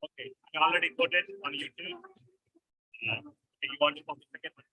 Okay, I already quoted on YouTube. You want to copy second one?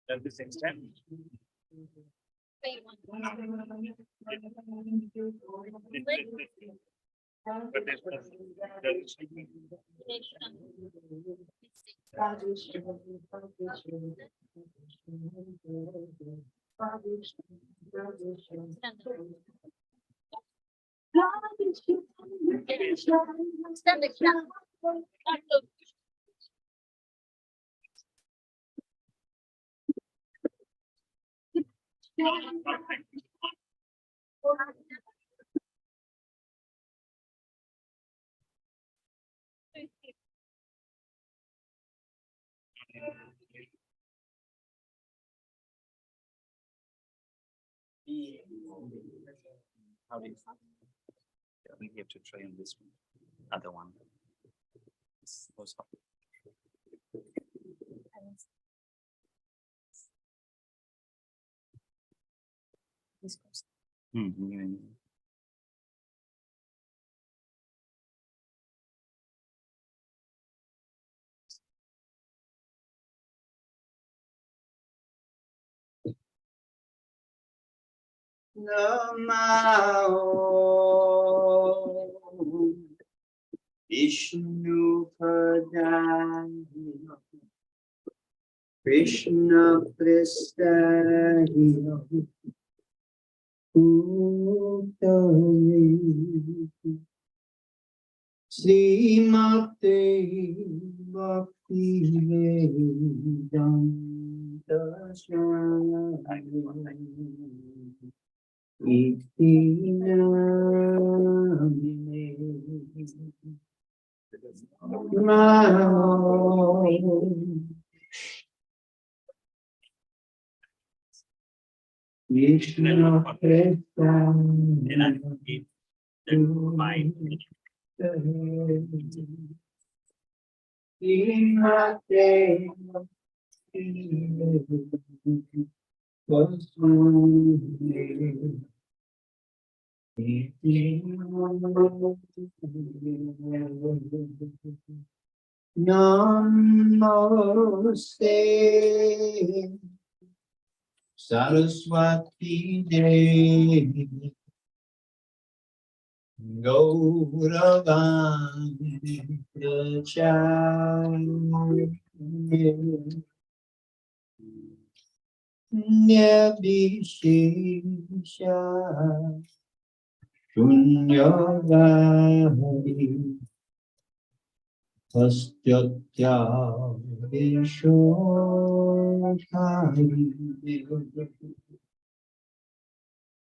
Does this extend? But there's how do you? Yeah, we have to try on this one, other one. This goes up. This goes. Namo Vishnu Padaya Krishna Prestaya Uttare Srimate Bhakti Vedanta Swami Iti Namine Krishna Krishna Then I keep the mind. Namaste Saraswati Devi Gauravani Pracharya Nabhishisha Shunyavadi Pastyatya Vishokhari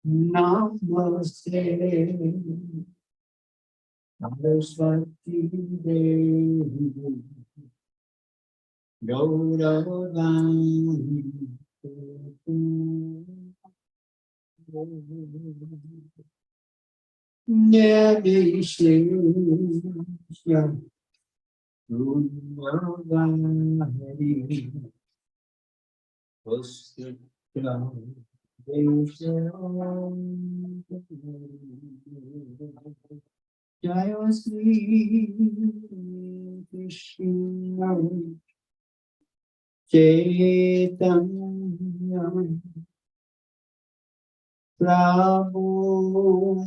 Namaste Saraswati Devi Gauravani Nabhishisha Shunyavadi Pastyatya Vishokhari Jaya Sri Krishna Chaitanya Prabhu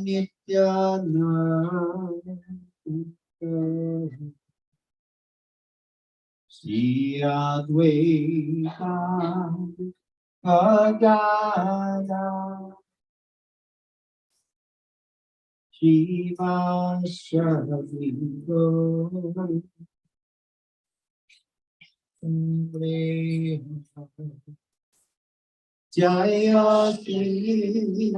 Nityananda Sri Advaita Gadada Shivasari Jaya Sri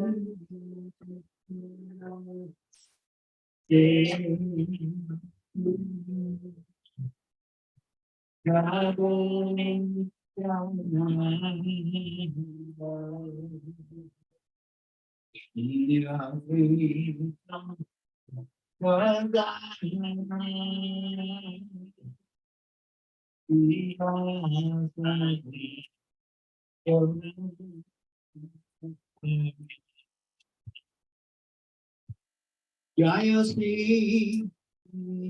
Jaya Sri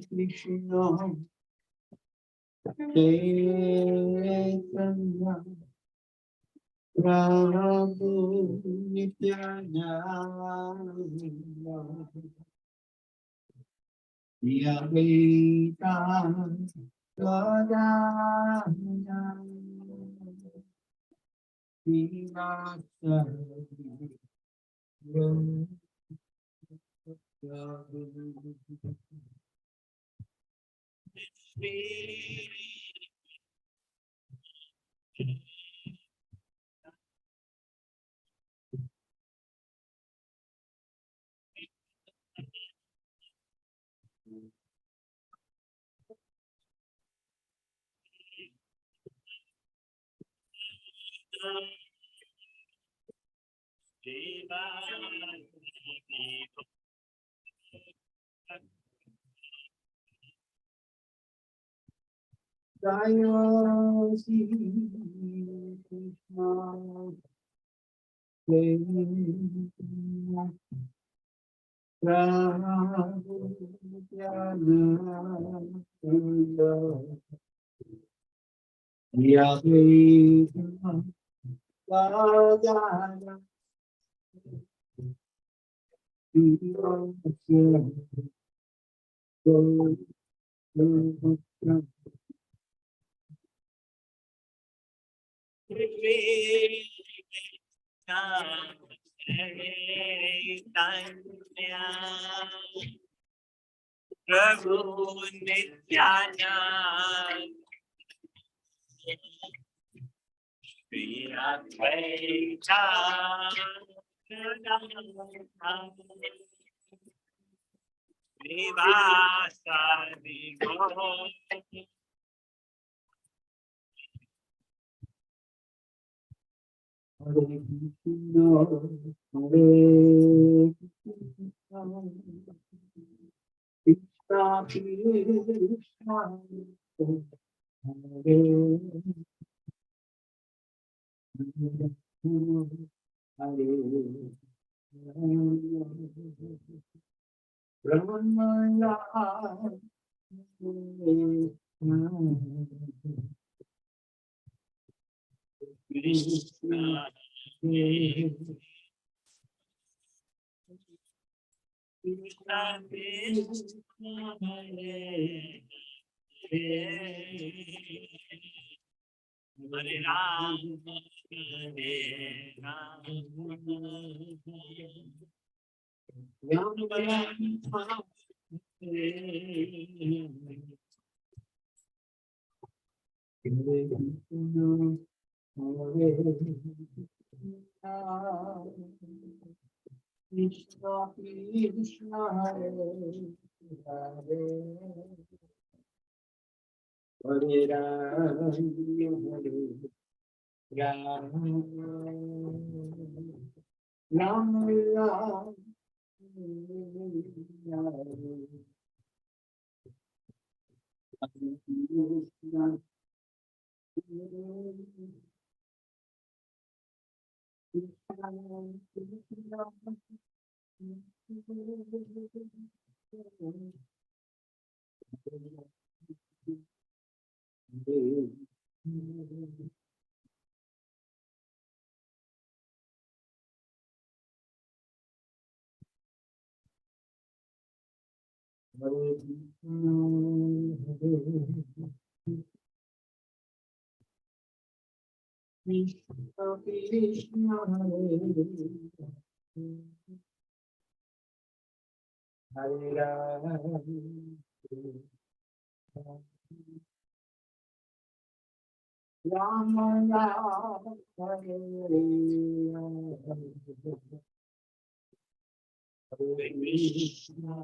Krishna Chaitanya Prabhu Nityananda Yadvaita Gadana Jaya Sri Krishna Chaitanya Prabhu Nityananda Yadvaita Gadana Chaitanya Prabhu Nityananda Shri Advaita Srivasadi Gaur Hare Krishna, Hare Krishna, Krishna Krishna, Hare Hare Ramaya Krishna Krishna Krishna Hare Hare Ram Hare Ram Krishna Krishna Hare Hare Hare Ram Hare Ram Ram Ram Krishna Krishna Hare Ram Ram Ram Hare Krishna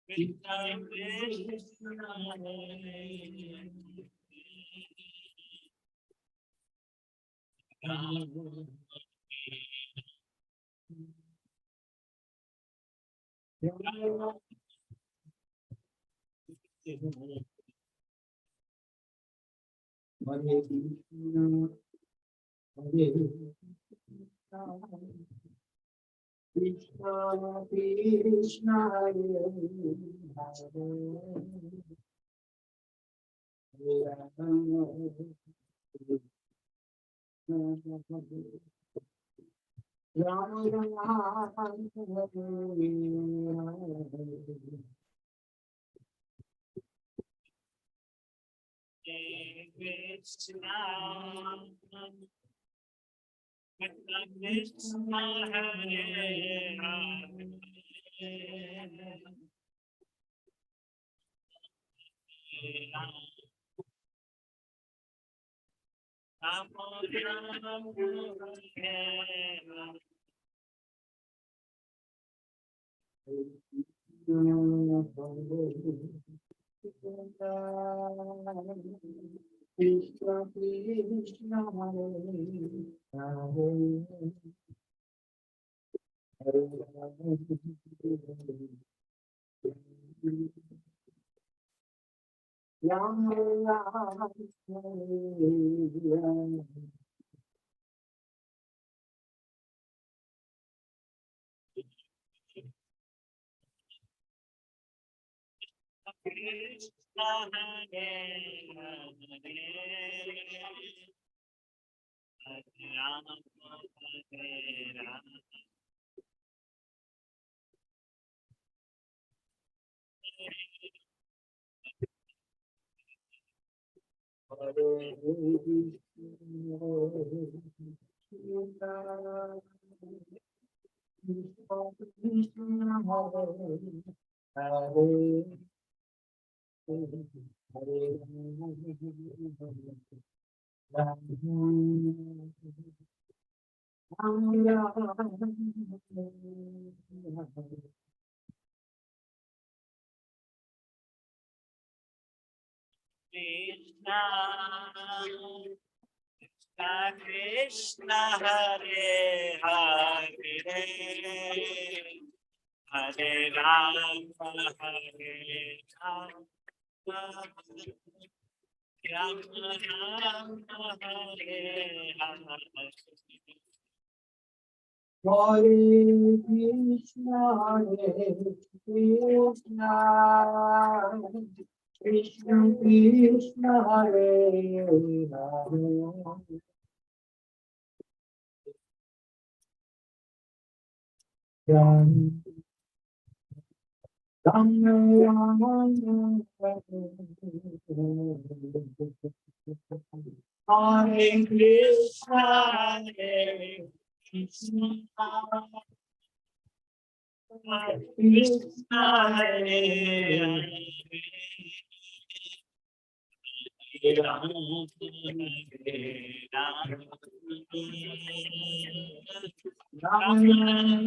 Krishna Krishna Hare Ram Hare Krishna Hare Krishna Krishna Hare Ram Ram Krishna Krishna Krishna Hare Ram Ram Hare Krishna Krishna Hare Hare Hare Ram Ram Krishna Hare Hare Ram Hare Ram Hare Krishna, Krishna, Hare Hare, Hare Rama, Hare Rama, Rama Rama, Hare Hare. Hare Krishna, Krishna Krishna, Hare Hare. Ram Ram Hare Krishna, Hare Krishna, Krishna Hare Hare, Ram Ram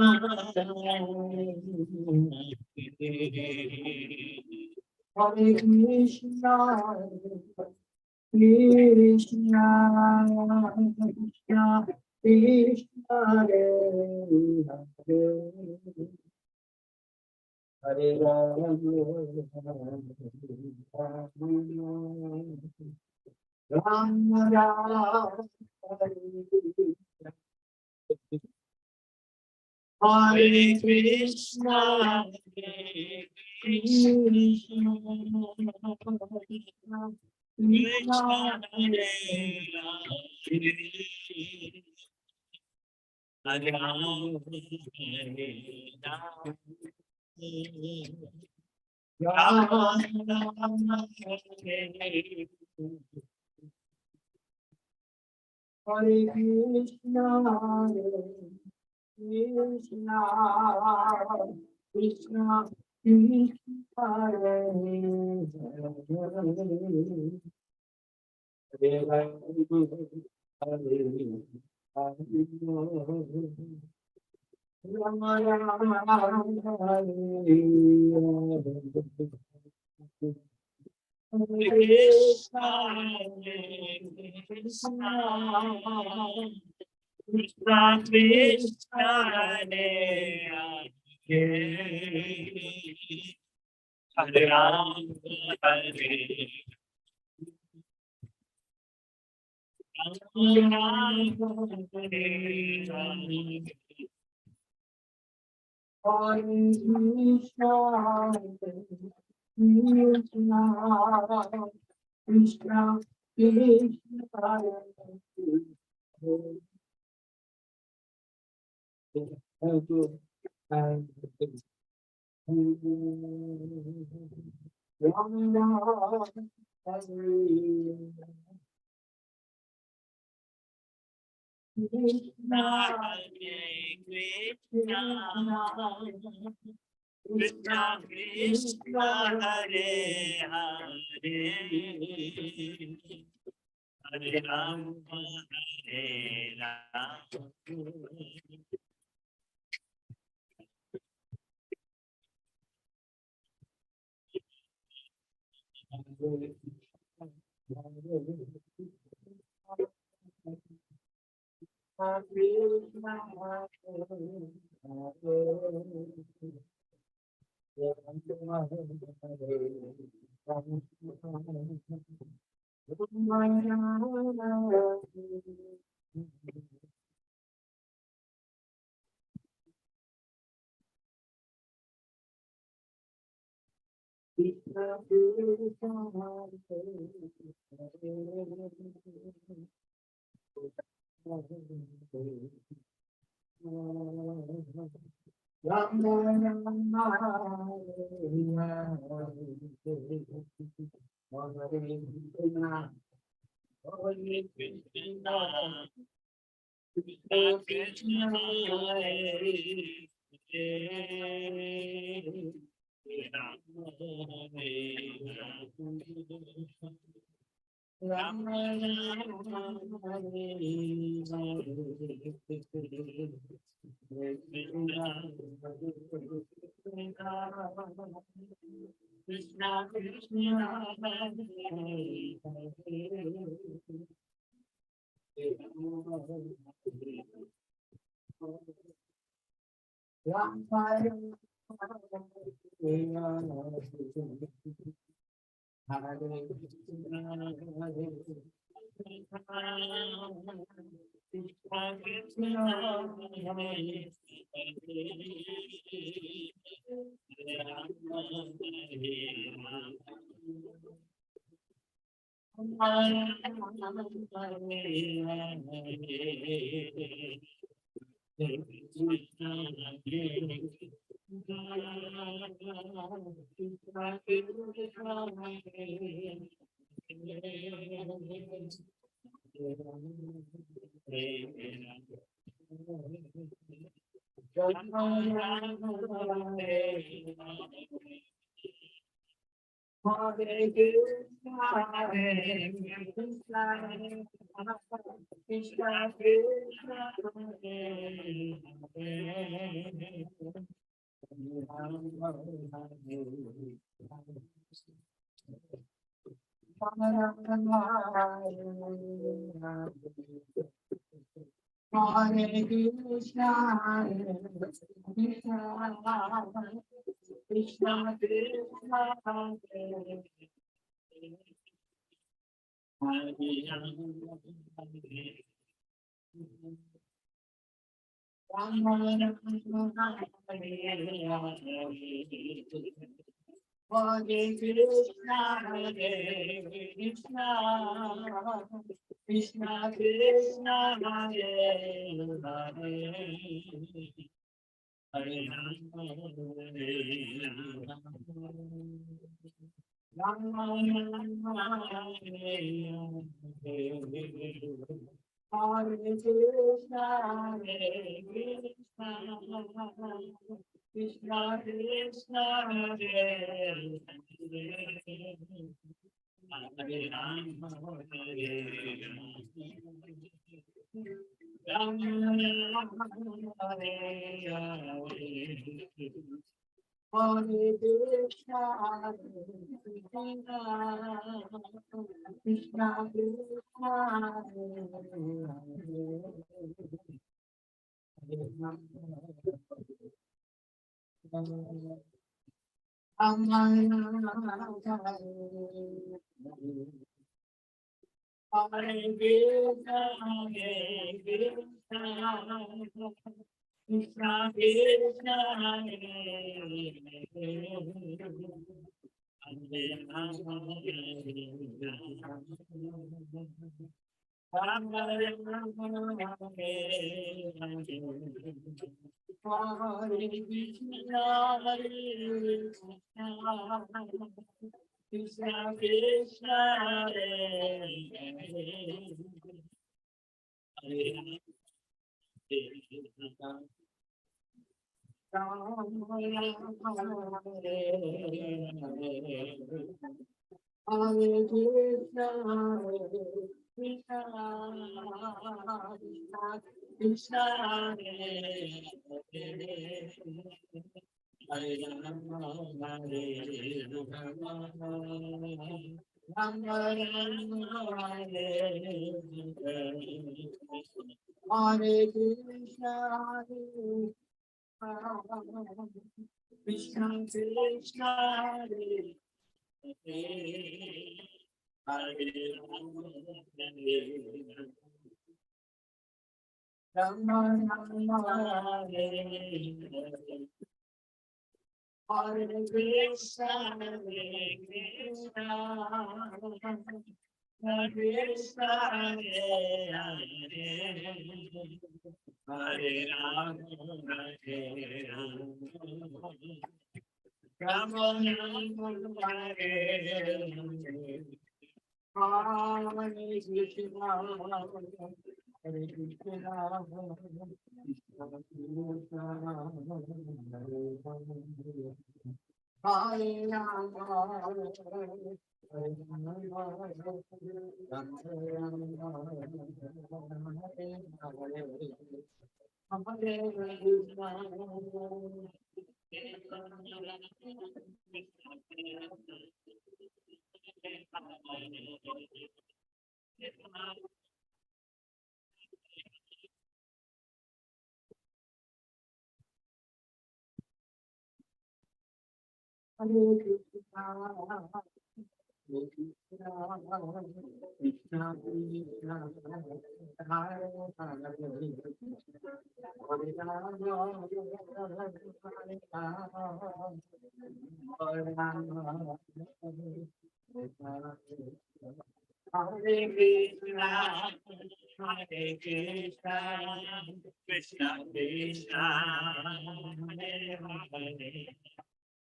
Hare Krishna, Krishna Krishna, Krishna Hare Hare, Hare Rama, Rama Rama, Hare Krishna, Hare Krishna, Krishna Hare Hare Rama, Rama Rama, Hare Krishna, Hare Krishna, Krishna Krishna, Hare Hare, Hare Rama Rama, Krishna, Krishna, Krishna, Krishna, Hare Hare, Hare Rama, Hare Krishna Krishna, Krishna, Krishna, Hare Hare, Hare Rama, Hare Rama, Hare Krishna, Krishna Krishna, Hare Ram Krishna Krishna Hare Krishna, Hare Krishna, Krishna Krishna, Hare Krishna, Hare Krishna, Krishna Krishna, Hare Krishna, Hare Krishna, Krishna Krishna, Hare Hare. Hare Krishna, Hare Krishna, Krishna Krishna, Hare Hare. Hare Rama, Hare Rama, Hare Hare. Hare Krishna, Hare Krishna, Krishna Krishna, Hare Krishna, Hare Krishna, Krishna Krishna, Hare Ram Hare Krishna, Hare Krishna, Krishna Hare Hare. Hare Krishna, Krishna Krishna, Hare Rama, Rama, Hare Hare Krishna, Hare Krishna, Krishna Krishna, Hare Hare, Hare Rama, Hare Rama, Rama Rama, Hare Hare. Hare Krishna, Hare Krishna, Hare Hare Krishna, Hare Krishna, Krishna Krishna, Hare Hare,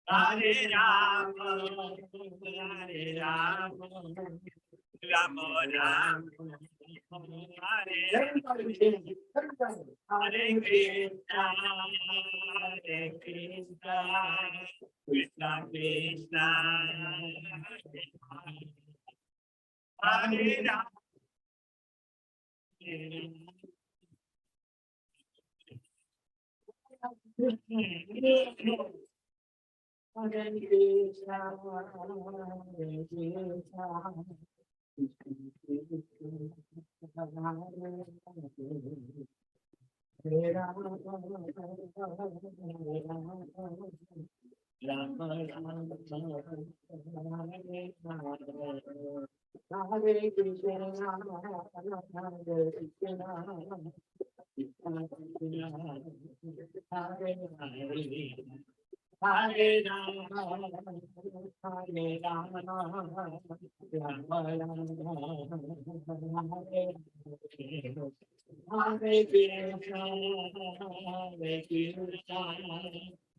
Hare Rama, Hare Rama, Rama Rama, Hare Hare Krishna, Hare Krishna, Krishna Krishna, Hare Rama. Hare Krishna, Hare Krishna, Hare Rama, Rama Rama, Hare Hare. Hare Krishna, Hare Krishna, Hare Hare, Hare Rama, Hare Rama, Rama Rama, Hare Hare. Hare Krishna, Hare Krishna,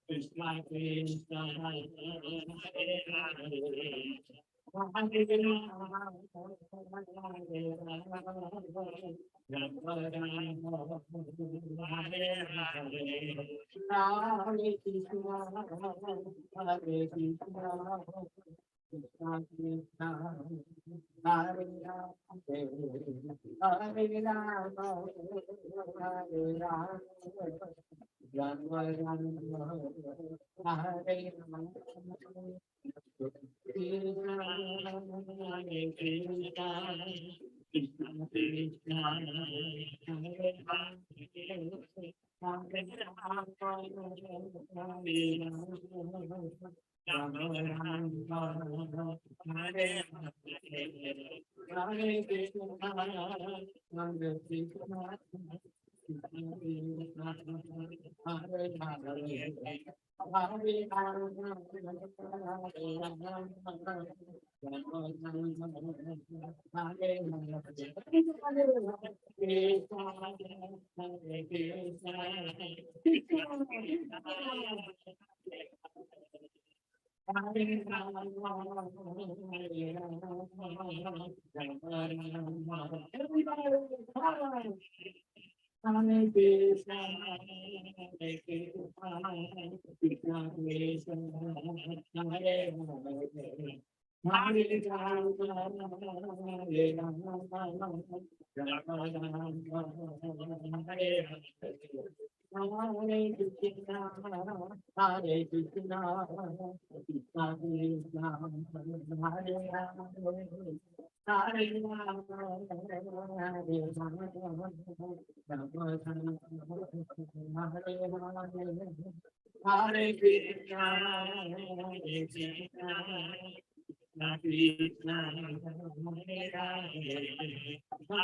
Krishna Krishna,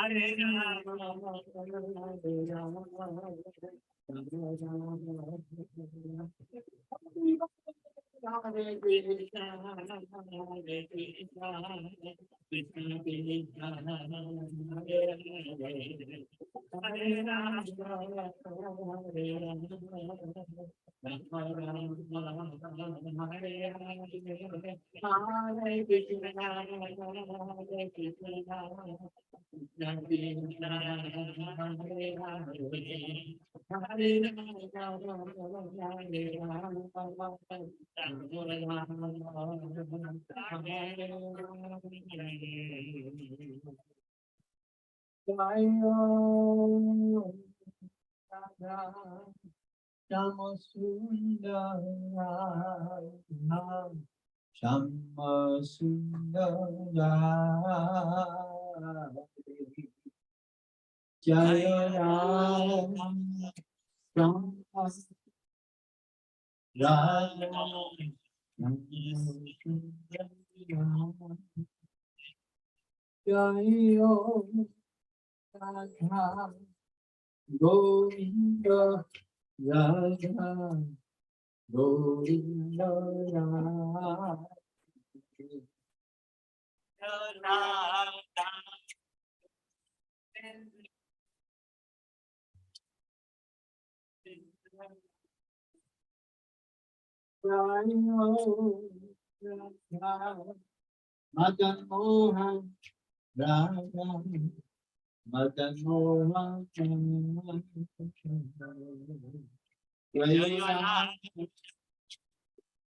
Hare Hare. Jaya Ram Govinda Radha Govinda Radha Madan Mohan Radha Madan Mohan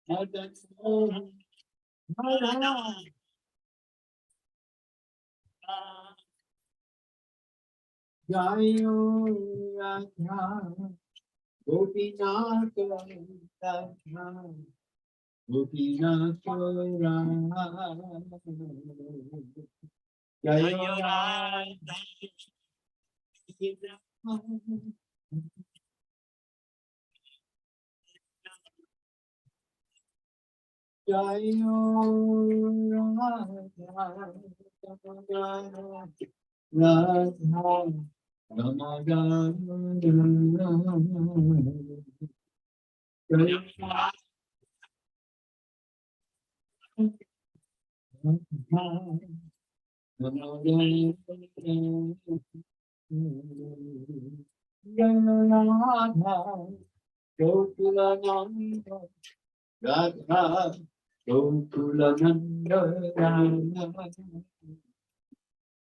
Madan Mohan Radha Jayo Radha Gopinath Radha Gopinath Radha Jayo Radha Jayo Radha Radha Gokulananda Ramana Radha Ramana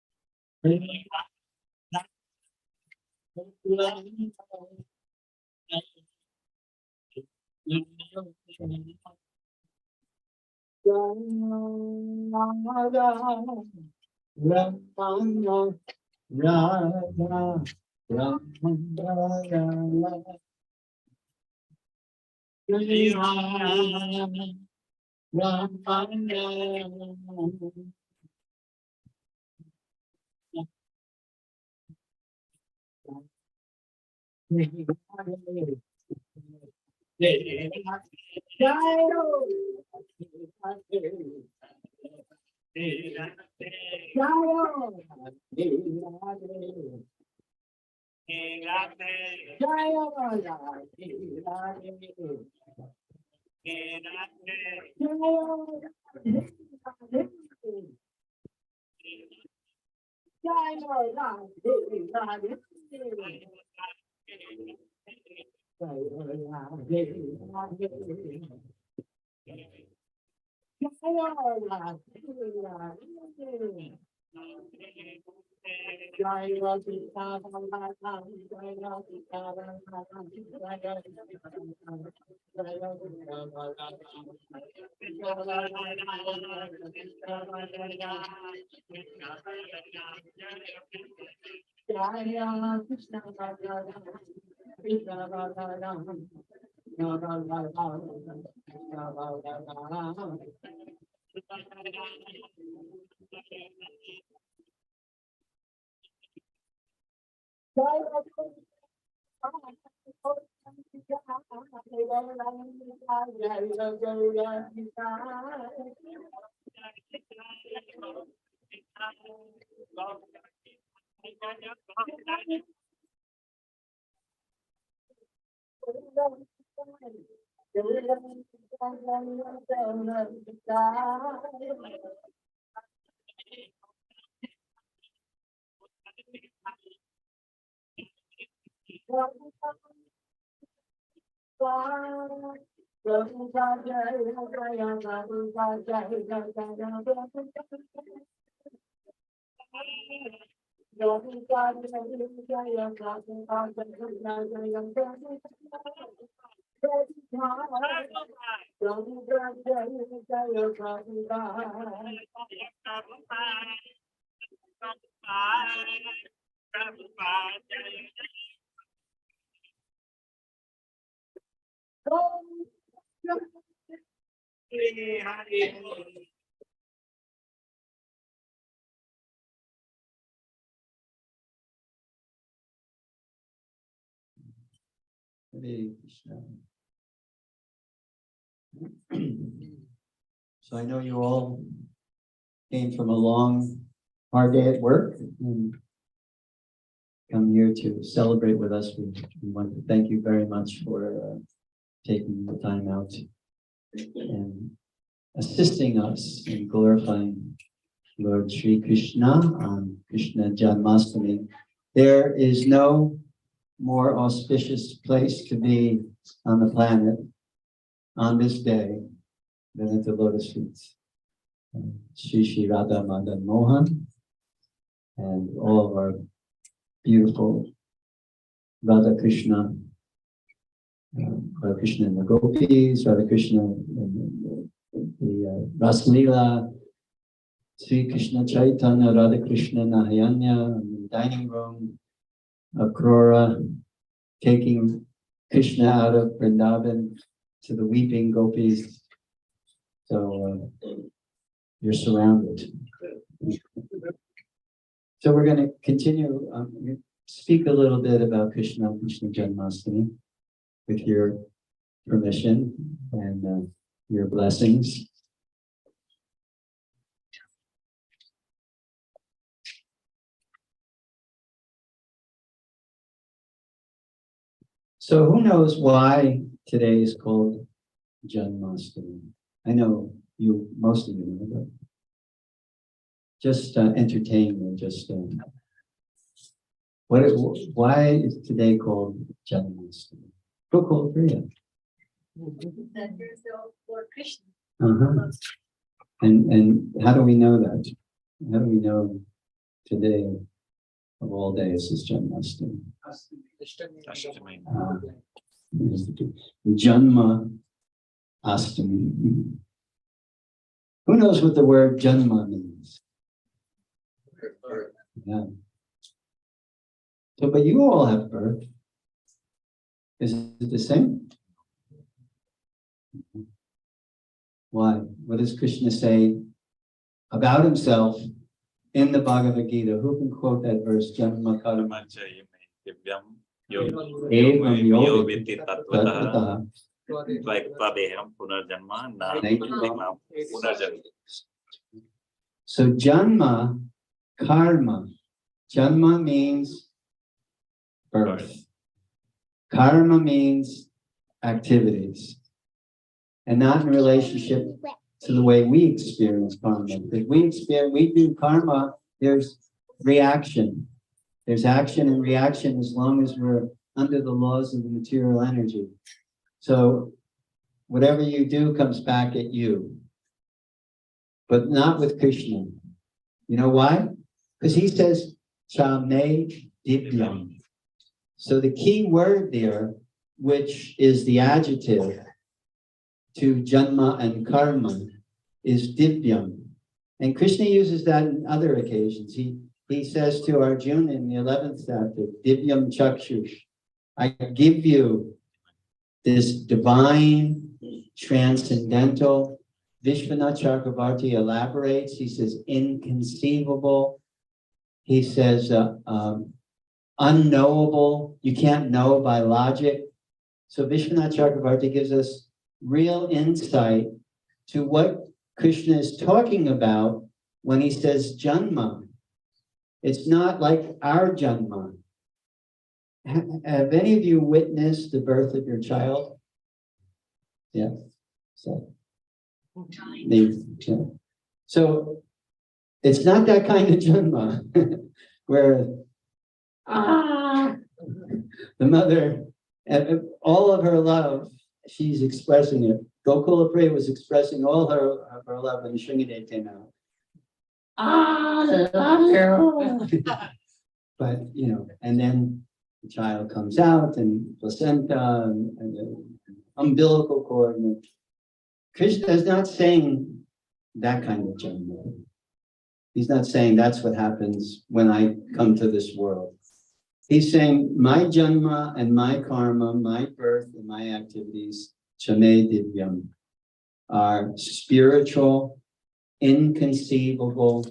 Hare Krishna. So I know you all came from a long, hard day at work and come here to celebrate with us. We want to thank you very much for taking the time out and assisting us in glorifying Lord Sri Krishna on Krishna Janmashtami. There is no more auspicious place to be on the planet on this day than at the lotus feet. Sri Radha Madan Mohan and all of our beautiful Radha Krishna, Radha Krishna and the Gopis, Radha Krishna and the Ras Leela, Sri Krishna Chaitanya, Radha Krishna Nahayanya, in the dining room, Akrura, taking Krishna out of Vrindavan to the weeping gopis. So you're surrounded. So we're going to continue, speak a little bit about Krishna Janmashtami with your permission and your blessings. So who knows why today is called Janmashtami? I know you, most of you know, but just entertain me. Just why is today called Janmashtami? Who called for you? That you're the Lord Krishna. And how do we know that? How do we know today of all days is Janmashtami? Janma Astami. Who knows what the word Janma means? Yeah. So, but you all have birth. Is it the same? Why? What does Krishna say about himself in the Bhagavad Gita? Who can quote that verse? Janma karma. So Janma, karma. Janma means birth. Karma means activities. And not in relationship to the way we experience karma. Because we do karma, there's reaction. There's action and reaction as long as we're under the laws of the material energy. So whatever you do comes back at you. But not with Krishna. You know why? Because he says, Chame Divyam. So the key word there, which is the adjective to Janma and Karma, is Divyam. And Krishna uses that in other occasions. He says to Arjuna in the 11th chapter, Divyam Chakshush, I give you this divine, transcendental. Vishwanath Chakravarti elaborates, he says inconceivable, he says unknowable, you can't know by logic. So Vishwanath Chakravarti gives us real insight to what Krishna is talking about when he says Janma. It's not like our Janma. Have any of you witnessed the birth of your child? Yeah. So, so it's not that kind of Janma where the mother, all of her love, she's expressing it. Gokula Priya was expressing all her love when Sringade came out. I love you. But, and then the child comes out and placenta and the umbilical cord. And Krishna is not saying that kind of Janma. He's not saying that's what happens when I come to this world. He's saying my Janma and my karma, my birth and my activities, Chame Divyam, are spiritual, inconceivable,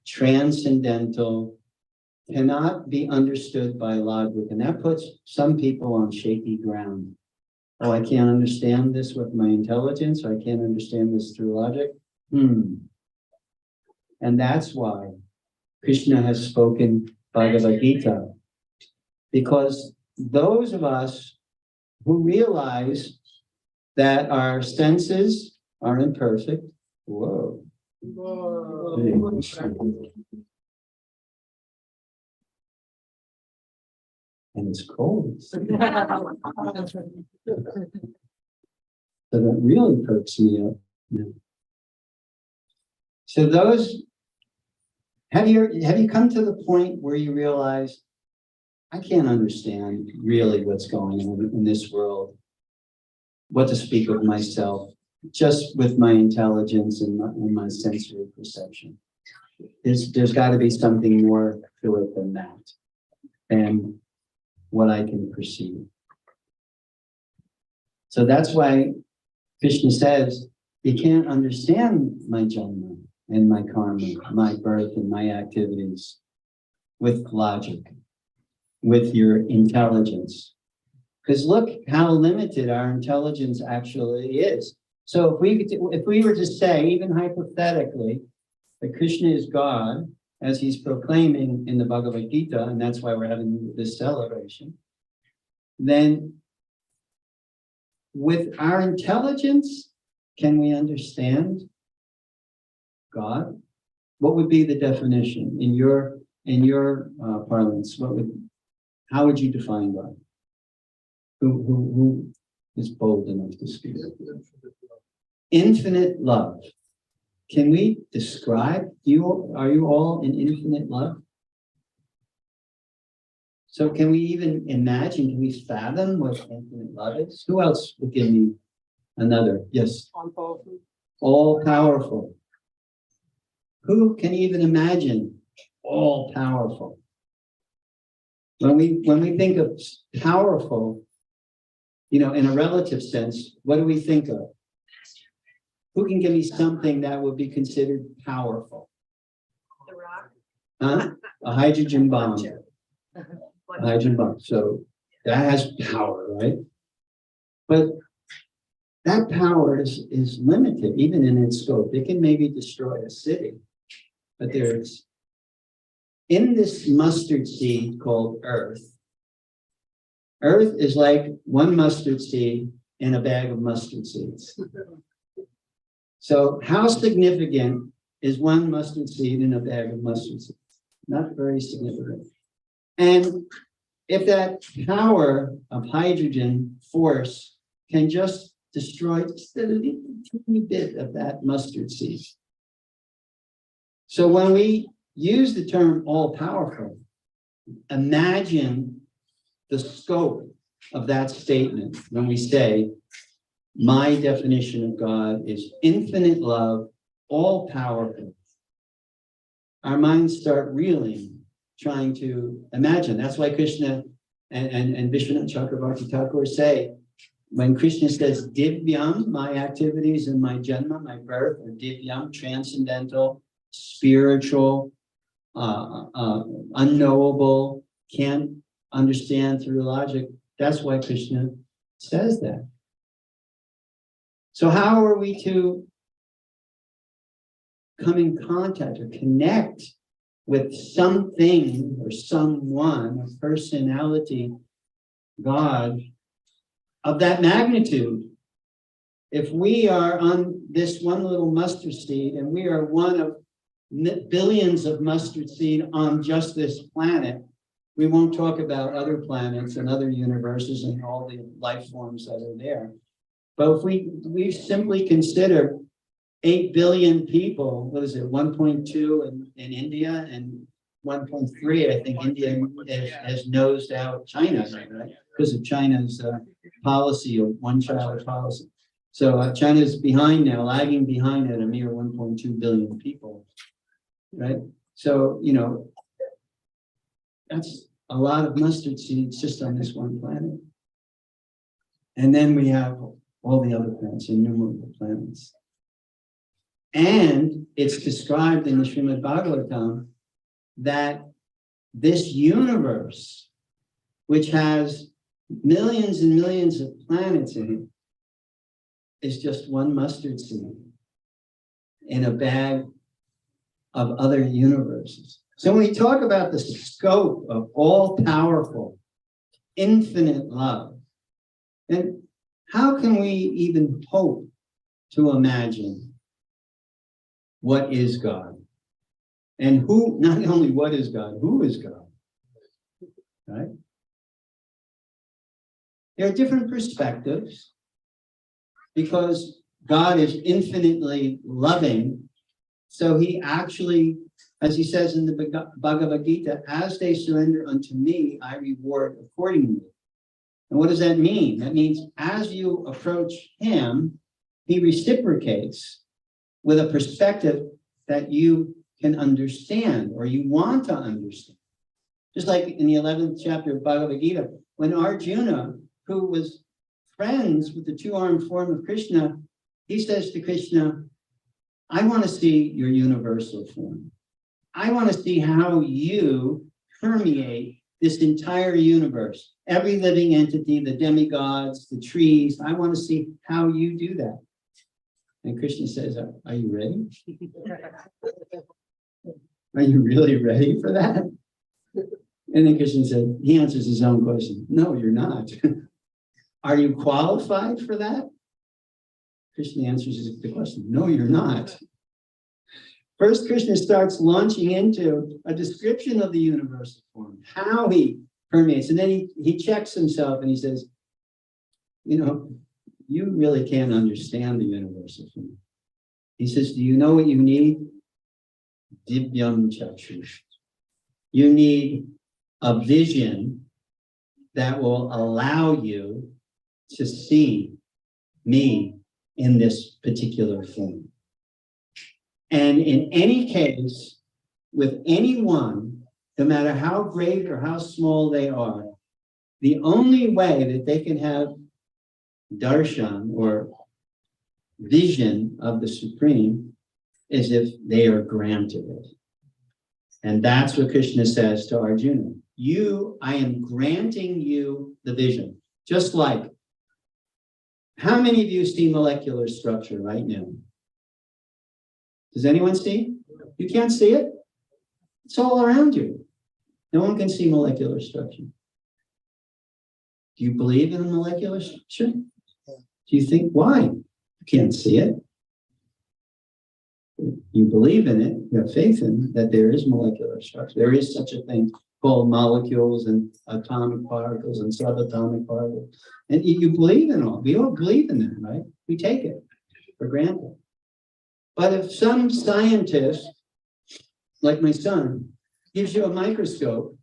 transcendental, cannot be understood by logic. And that puts some people on shaky ground. Oh, I can't understand this with my intelligence. I can't understand this through logic. And that's why Krishna has spoken Bhagavad Gita. Because those of us who realize that our senses are imperfect, whoa. And it's cold. So that really perks me up. So have you come to the point where you realize I can't understand really what's going on in this world, what to speak of myself, just with my intelligence and my sensory perception. There's got to be something more to it than that, and what I can perceive. So that's why Krishna says, you can't understand my Janma and my karma, my birth and my activities with logic, with your intelligence. Because look how limited our intelligence actually is. So if we were to say, even hypothetically, that Krishna is God, as he's proclaiming in the Bhagavad Gita, and that's why we're having this celebration, then with our intelligence, can we understand God? What would be the definition in your parlance? How would you define God? Who is bold enough to speak? Infinite love. Can we describe, are you all in infinite love? So can we even imagine, can we fathom what infinite love is? Who else would give me another? Yes. All powerful. All powerful. Who can even imagine all powerful? When we think of powerful, in a relative sense, what do we think of? Who can give me something that would be considered powerful? The rock. Huh? A hydrogen bomb. A hydrogen bomb. So that has power, right? But that power is limited, even in its scope. It can maybe destroy a city. But there's, in this mustard seed called Earth, Earth is like one mustard seed in a bag of mustard seeds. So how significant is one mustard seed in a bag of mustard seeds? Not very significant. And if that power of hydrogen force can just destroy just a little teeny bit of that mustard seed. So when we use the term all-powerful, imagine the scope of that statement when we say, my definition of God is infinite love, all-powerful. Our minds start reeling, trying to imagine. That's why Krishna and Vishwanath Chakravarti Thakur say, when Krishna says divyam, my activities and my janma, my birth, or divyam, transcendental, spiritual, unknowable, can't understand through logic. That's why Krishna says that. So how are we to come in contact or connect with something or someone, a personality, God, of that magnitude? if we are on this one little mustard seed and we are one of billions of mustard seed on just this planet, we won't talk about other planets and other universes and all the life forms that are there. But if we simply consider 8 billion people, what is it, 1.2 in India and 1.3, I think India has nosed out China, right? Because of China's policy of one-child policy. So China's behind now, lagging behind at a mere 1.2 billion people, right? So, you know, that's a lot of mustard seeds just on this one planet. And then we have all the other planets, innumerable planets. And it's described in the Srimad Bhagavatam that this universe, which has millions and millions of planets in it, is just one mustard seed in a bag of other universes. So when we talk about the scope of all-powerful, infinite love, then how can we even hope to imagine what is God? And who, not only what is God, who is God? Right? There are different perspectives because God is infinitely loving. So he actually, as he says in the Bhagavad Gita, as they surrender unto me, I reward accordingly. And what does that mean? That means as you approach him, he reciprocates with a perspective that you can understand or you want to understand. Just like in the 11th chapter of Bhagavad Gita, when Arjuna, who was friends with the two-armed form of Krishna, he says to Krishna, I want to see your universal form. I want to see how you permeate this entire universe, every living entity, the demigods, the trees. I want to see how you do that. And Krishna says, are you ready? Are you really ready for that? And then Krishna said, he answers his own question. No, you're not. Are you qualified for that? Krishna answers the question. No, you're not. First, Krishna starts launching into a description of the universal form, how he permeates. And then he checks himself and he says, you know, you really can't understand the universal form. He says, do you know what you need? Divyam chakshush. You need a vision that will allow you to see me in this particular form. And in any case, with anyone, no matter how great or how small they are, the only way that they can have darshan or vision of the Supreme is if they are granted it. And that's what Krishna says to Arjuna. I am granting you the vision. Just like, how many of you see molecular structure right now? Does anyone see? You can't see it? It's all around you. No one can see molecular structure. Do you believe in molecular structure? Do you think, why? You can't see it. You believe in it, you have faith in that there is molecular structure. There is such a thing called molecules and atomic particles and subatomic particles. And you believe in all. We all believe in that, right? We take it for granted. But if some scientist, like my son, gives you a microscope,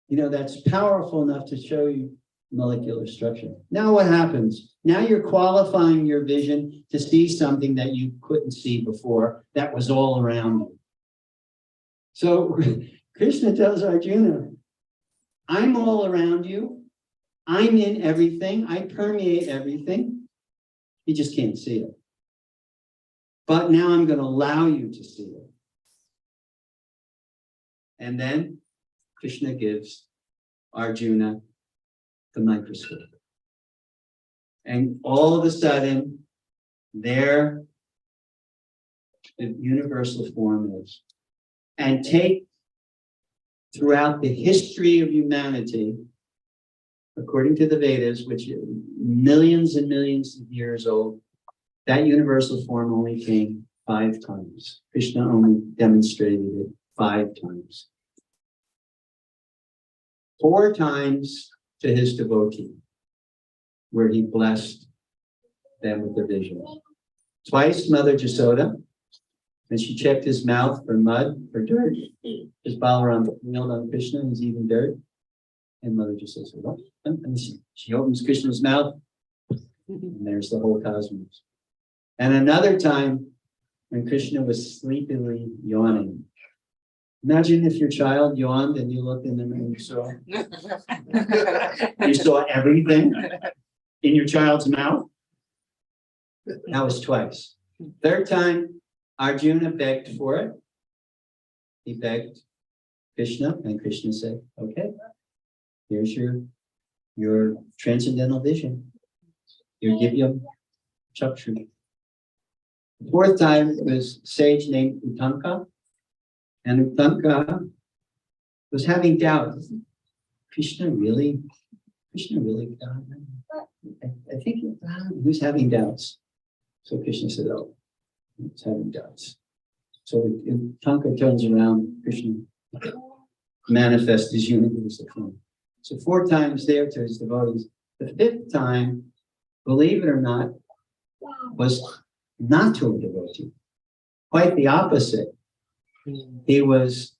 you know, that's powerful enough to show you molecular structure. Now what happens? Now you're qualifying your vision to see something that you couldn't see before that was all around you. So Krishna tells Arjuna, I'm all around you. I'm in everything. I permeate everything. You just can't see it. But now I'm going to allow you to see it. And then Krishna gives Arjuna the microscope. And all of a sudden, there the universal form is. And take throughout the history of humanity, according to the Vedas, which are millions and millions of years old, that universal form only came 5 times. Krishna only demonstrated it 5 times. 4 times to his devotee, where he blessed them with the vision. Twice Mother Jasoda, and she checked his mouth for mud, for dirt. His Balaram kneeled on Krishna, he's eating dirt. And Mother Jasoda said, "What?" And she opens Krishna's mouth, and there's the whole cosmos. And another time, when Krishna was sleepily yawning. Imagine if your child yawned and you looked in them and you saw everything in your child's mouth. That was twice. 3rd time, Arjuna begged for it. He begged Krishna, and Krishna said, "Okay, here's your transcendental vision. Your Divyam Chakshu." The 4th time was a sage named Uttanka, and Uttanka was having doubts. Krishna really God? I think he was having doubts. So Krishna said, "Oh, he's having doubts." So Uttanka turns around, Krishna manifests his universal form. So 4 times there to his devotees. The 5th time, believe it or not, was not to a devotee. Quite the opposite. He was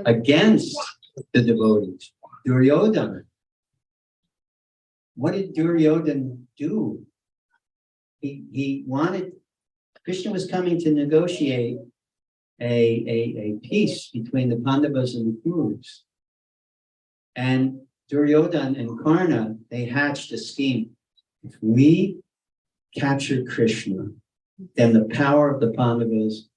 against the devotees. Duryodhana. What did Duryodhana do? He wanted, Krishna was coming to negotiate a peace between the Pandavas and the Kurus. And Duryodhana and Karna, they hatched a scheme. If we capture Krishna, then the power of the Pandavas,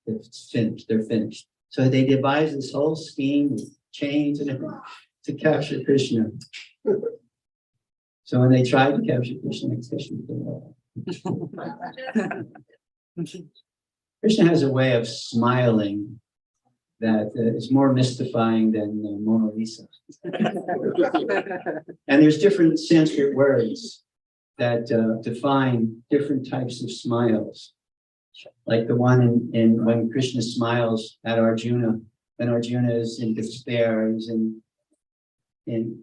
it's finished, they're finished. So they devised this whole scheme with chains and everything to capture Krishna. So when they tried to capture Krishna, Krishna has a way of smiling that is more mystifying than Mona Lisa. And there's different Sanskrit words that define different types of smiles. Like the one in when Krishna smiles at Arjuna, when Arjuna is in despair, he's and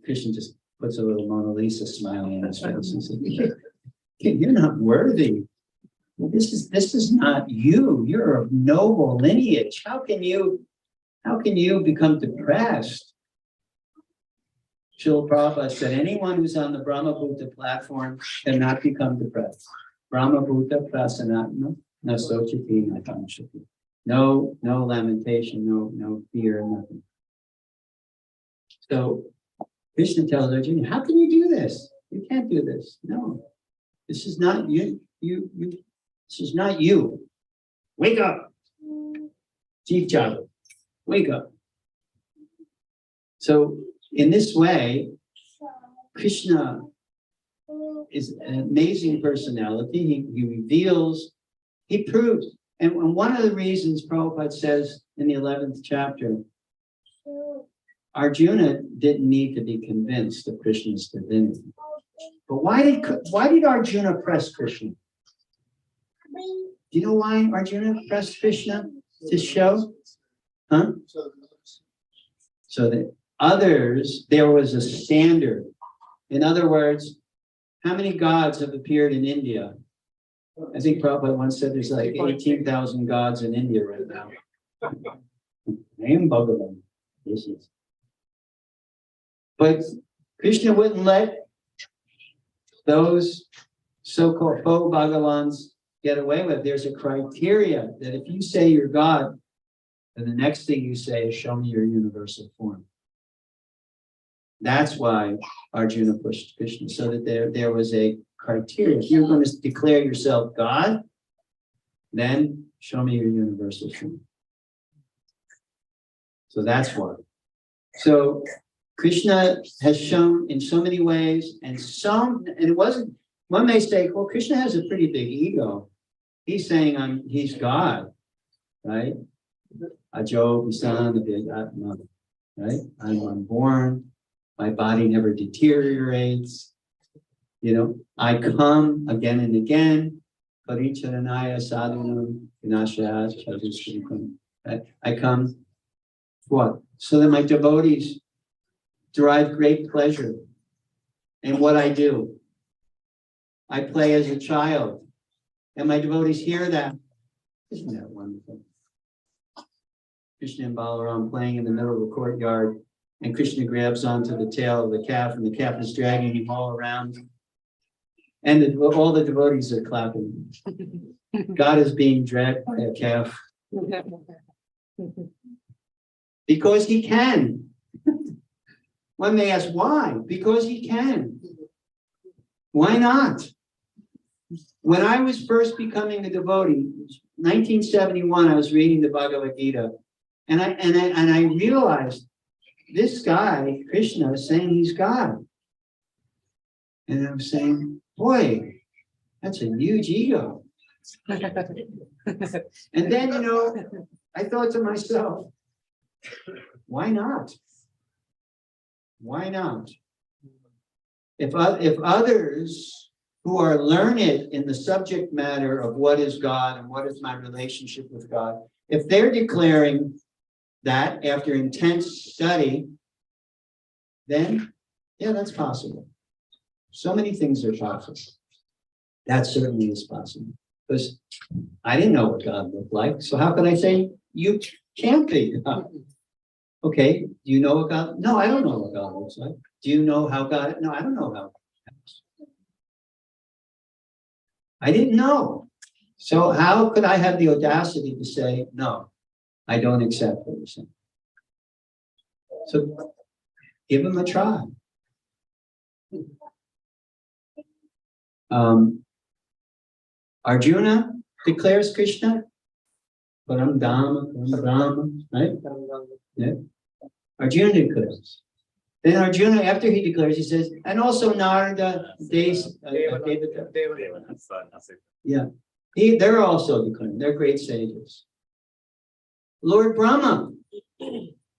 Krishna just puts a little Mona Lisa smile on his face and says, "You're not worthy. This is not you. You're of noble lineage. How can you become depressed?" Srila Prabhupada said, anyone who's on the Brahmabhuta platform cannot become depressed. Brahmabhuta prasanatma nasochati nakamshati. No lamentation, no fear, nothing. So Krishna tells Arjuna, how can you do this? You can't do this. No, this is not you. This is not you. Wake up. Chief Java, wake up. So in this way, Krishna is an amazing personality. He reveals, he proves. And one of the reasons Prabhupada says in the 11th chapter, Arjuna didn't need to be convinced of Krishna's divinity. But why did Arjuna press Krishna? Do you know why Arjuna pressed Krishna to show? Huh? So that others, there was a standard. In other words, how many gods have appeared in India? I think Prabhupada once said there's like 18,000 gods in India right now. I am Bhagavan. This is. But Krishna wouldn't let those so-called faux Bhagavans get away with. There's a criteria that if you say you're God, then the next thing you say is show me your universal form. That's why Arjuna pushed Krishna, so that there was a criteria. If you're going to declare yourself God, then show me your universal form. So that's why. So Krishna has shown in so many ways, and it wasn't, one may say, well, Krishna has a pretty big ego. He's saying he's God, right? Ajo Visan, right? I'm unborn. My body never deteriorates. You know, I come again and again. Paricharanaya sadhanam vinashaya chatushrikam. I come, what? So that my devotees derive great pleasure in what I do. I play as a child, and my devotees hear that. Isn't that wonderful? Krishna and Balaram playing in the middle of the courtyard, and Krishna grabs onto the tail of the calf, and the calf is dragging him all around. And all the devotees are clapping. God is being dragged by a calf. Because he can. One may ask, why? Because he can. Why not? When I was first becoming a devotee, 1971, I was reading the Bhagavad Gita, and I realized this guy, Krishna, is saying he's God. And I'm saying, boy, that's a huge ego. And then, you know, I thought to myself, why not? Why not? If others who are learned in the subject matter of what is God and what is my relationship with God, if they're declaring that after intense study, then, yeah, that's possible. So many things are possible. That certainly is possible. Because I didn't know what God looked like. So how can I say you can't be God? Okay, do you know what God? No, I don't know what God looks like. Do you know how God? No, I don't know how God looks. I didn't know. So how could I have the audacity to say, no, I don't accept what you're saying? So give him a try. Arjuna declares Krishna, Param Dhamma, right? Yeah. Arjuna declares. Then Arjuna, after he declares, he says, and also Narada, Devata. Yeah, they're also declaring. They're great sages. Lord Brahma,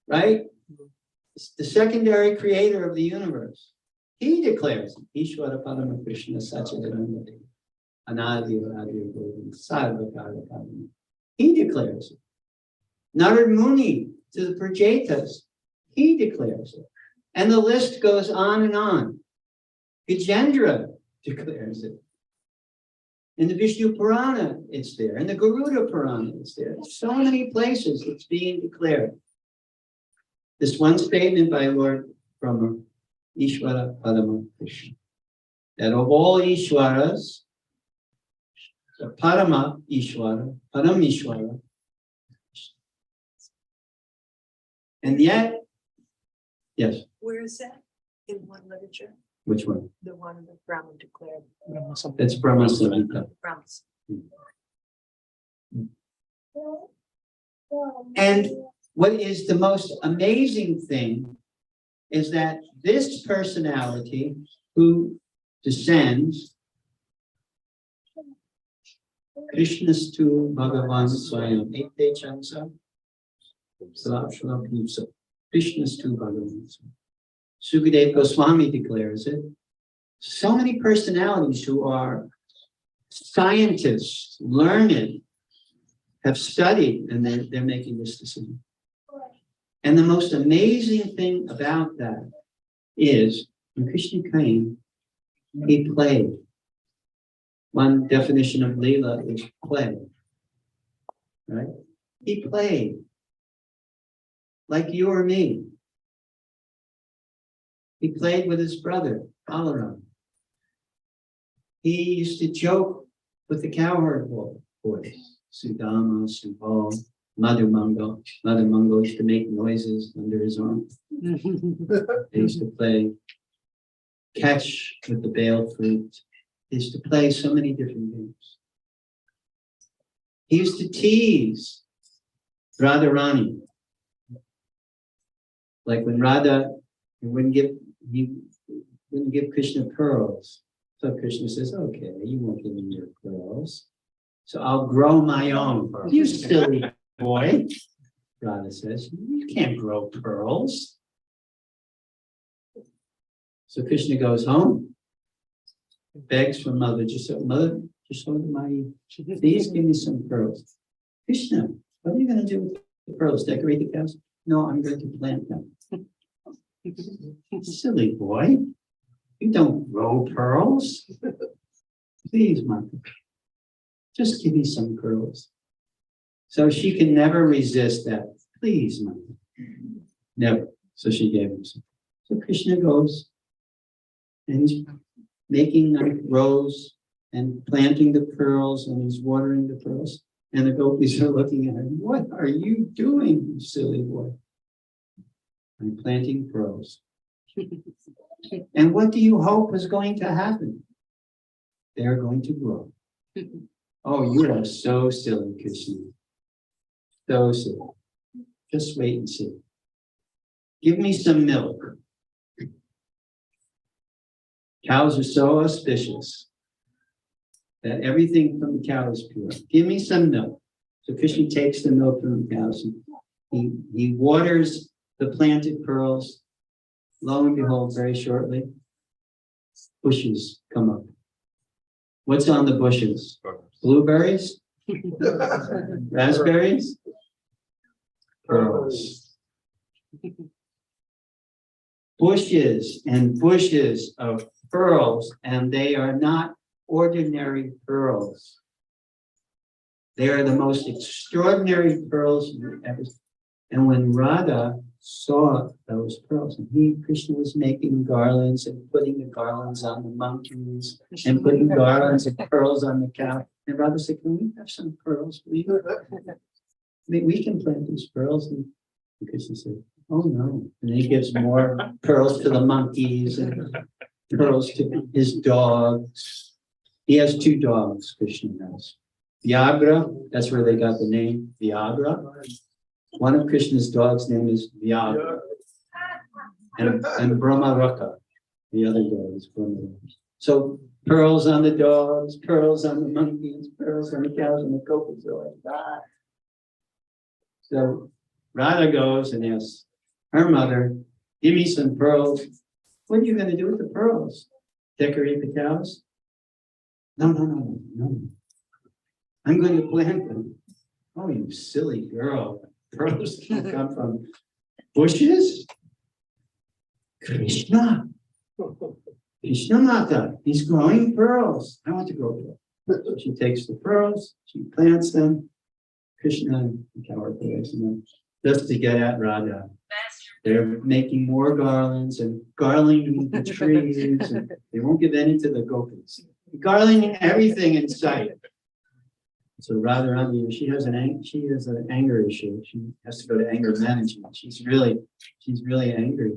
right? The secondary creator of the universe. He declares, Ishvara Parama Krishna Sachidananda Anadi Adi Govinda Sarvakara Karma. He declares it. Narad Muni to the Prajetas, he declares it. And the list goes on and on. Gajendra declares it. In the Vishnu Purana, it's there. In the Garuda Purana, it's there. So many places it's being declared. This one statement by Lord Brahma, Ishvara Parama Krishna, that of all Ishwaras, the Parama Ishvara, Param Ishvara, and yet, yes. Where is that in one literature? Which one? The one that Brahma declared. That's Brahma Samhita. Brahma. And what is the most amazing thing is that this personality who descends, Krishnastu Bhagavan Swayam, Ete Chansa, Salapshala Pipsa, Krishnastu Bhagavan Swayam. Sukadeva Goswami declares it. So many personalities who are scientists, learned, have studied, and they're making this decision. And the most amazing thing about that is when Krishna came, he played. One definition of Leela is play. Right? He played. Like you or me. He played with his brother, Balaram. He used to joke with the cowherd boys, Sudama, Subal, Mother Mungo. Mother Mungo used to make noises under his arm. They used to play catch with the bale fruit. He used to play so many different games. He used to tease Radharani. Like when Radha he wouldn't give Krishna pearls. So Krishna says, okay, you won't give me your pearls. So I'll grow my own pearls. You silly boy. Radha says, you can't grow pearls. So Krishna goes home, begs for mother, mother, Jasodamai, please give me some pearls. Krishna, what are you going to do with the pearls? Decorate the cows? No, I'm going to plant them. Silly boy, you don't grow pearls. Please, mother, just give me some pearls. So she can never resist that. Please, mother. Never. So she gave him some. So Krishna goes and he's making rows and planting the pearls and he's watering the pearls. And the gopis are looking at him. What are you doing, you silly boy? I'm planting pearls. And what do you hope is going to happen? They're going to grow. Oh, you are so silly, Krishna. So silly. Just wait and see. Give me some milk. Cows are so auspicious that everything from the cow is pure. Give me some milk. So Krishna takes the milk from the cows. And he waters the planted pearls. Lo and behold, very shortly, bushes come up. What's on the bushes? Blueberries? Raspberries? Pearls. Bushes and bushes of pearls, and they are not ordinary pearls. They are the most extraordinary pearls you ever seen. And when Radha saw those pearls, and Krishna was making garlands and putting the garlands on the monkeys and putting garlands of pearls on the cow. And Radha said, can we have some pearls, please? We can plant these pearls. And Krishna said, oh no. And he gives more pearls to the monkeys and pearls to his dogs. He has 2 dogs, Krishna has. Vyagra, that's where they got the name, Vyagra. One of Krishna's dogs' name is Vyagra. And Brahmaraka, the other dog is Brahmaraka. So pearls on the dogs, pearls on the monkeys, pearls on the cows, and the gopis are like that. So Radha goes and asks her mother, give me some pearls. What are you going to do with the pearls? Decorate the cows? No. I'm going to plant them. Oh, you silly girl. Pearls can come from bushes? Krishna Mata, he's growing pearls. I want to grow pearls. She takes the pearls, she plants them. Krishna and the cow are placing them just to get at Radha. They're making more garlands and garlanding the trees, and they won't give any to the gopis. Garlanding everything in sight. So Radharani, she has an anger issue. She has to go to anger management. She's really angry.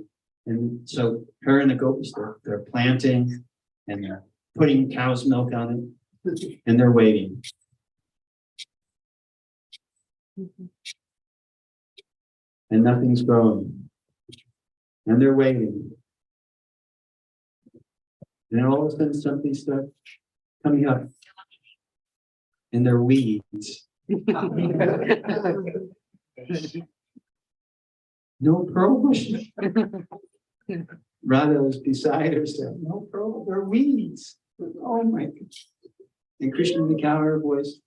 And so her and the gopis, they're planting and they're putting cow's milk on it, and they're waiting. And nothing's growing. And they're waiting. And all of a sudden something starts coming up. And they're weeds. No pearl bushes. Radha was beside herself. No pearl, they're weeds. Oh my goodness. And Krishna the cow, her voice,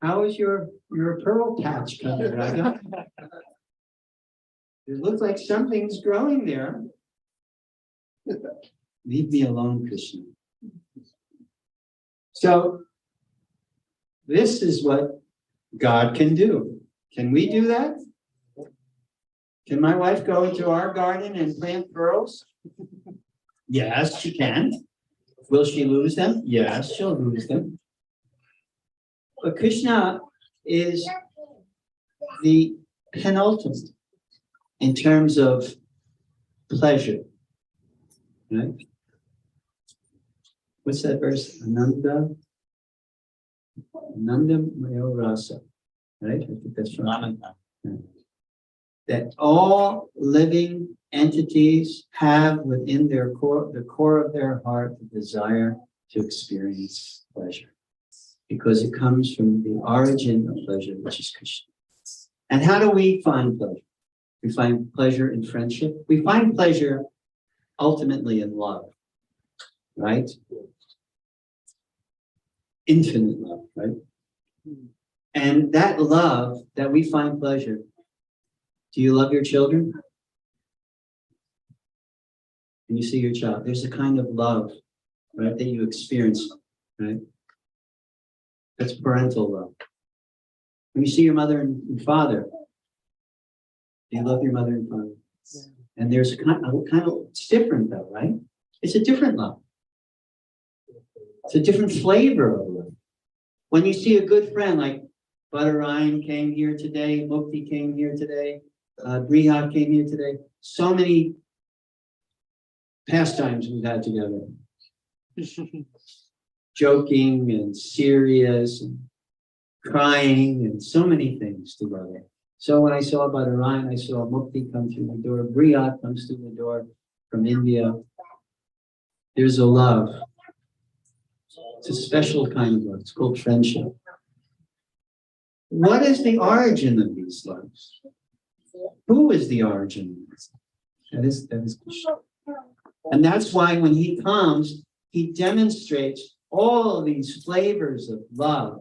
how is your pearl patch coming, Radha? It looks like something's growing there. Leave me alone, Krishna. So this is what God can do. Can we do that? Can my wife go into our garden and plant pearls? Yes, she can. Will she lose them? Yes, she'll lose them. But Krishna is the penultimate in terms of pleasure. Right? What's that verse? Ananda Mayo Rasa. Right? I think that's right. That all living entities have within their core, the core of their heart, the desire to experience pleasure. Because it comes from the origin of pleasure, which is Krishna. And how do we find pleasure? We find pleasure in friendship. We find pleasure ultimately in love, right? Infinite love, right? And that love that we find pleasure. Do you love your children? When you see your child, there's a kind of love, right, that you experience, right? That's parental love. When you see your mother and father, do you love your mother and father? Yeah. And there's a kind of, it's different though, right? It's a different love. It's a different flavor of love. When you see a good friend, like Butter Ryan came here today, Mukti came here today, Brihat came here today, so many pastimes we've had together. Joking and serious and crying and so many things together. So when I saw Butter Ryan, I saw Mukti come through the door, Brihat comes through the door from India. There's a love. It's a special kind of love. It's called friendship. What is the origin of these loves? Who is the origin of this? That is Krishna. And that's why when he comes, he demonstrates all these flavors of love,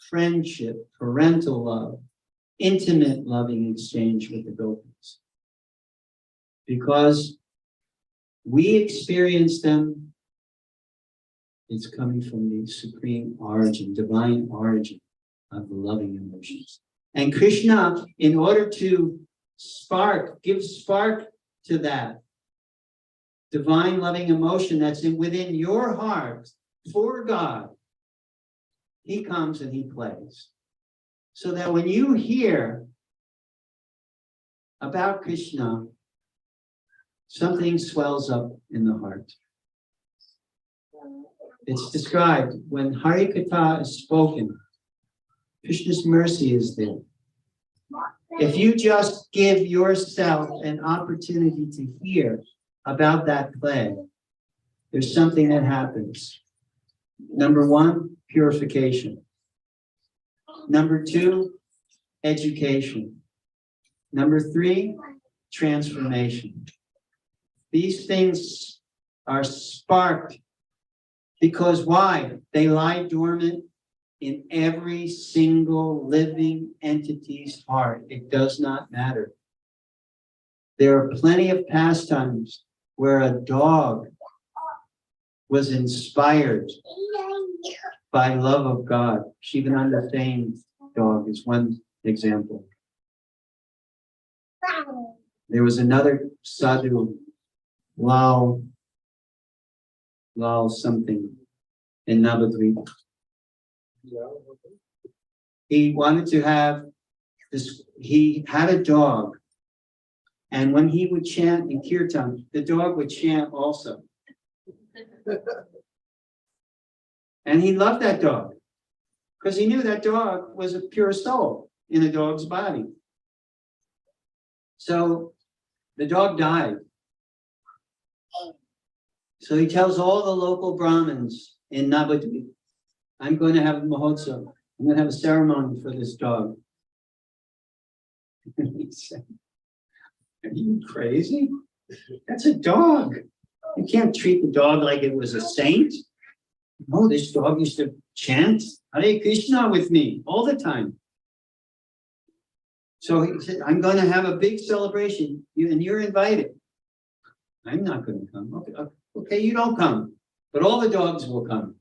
friendship, parental love, intimate loving exchange with the gopis. Because we experience them, it's coming from the supreme origin, divine origin of the loving emotions. And Krishna, in order to give spark to that divine loving emotion that's within your heart for God, he comes and he plays. So that when you hear about Krishna, something swells up in the heart. It's described when Hari Katha is spoken, Krishna's mercy is there. If you just give yourself an opportunity to hear about that play, there's something that happens. Number one, purification. Number two, education. Number three, transformation. These things are sparked because why? They lie dormant in every single living entity's heart. It does not matter. There are plenty of pastimes where a dog was inspired by love of God. Shivananda famed dog is one example. There was another sadhu, Lal something in Navadvip. He wanted to have this, he had a dog, and when he would chant in kirtan, the dog would chant also. And he loved that dog because he knew that dog was a pure soul in a dog's body. So the dog died. So he tells all the local Brahmins in Navadvip, I'm going to have a mahotsav. I'm going to have a ceremony for this dog. He said, are you crazy? That's a dog. You can't treat the dog like it was a saint. No, this dog used to chant Hare Krishna with me all the time. So he said, I'm going to have a big celebration, and you're invited. I'm not going to come. Okay, you don't come, but all the dogs will come.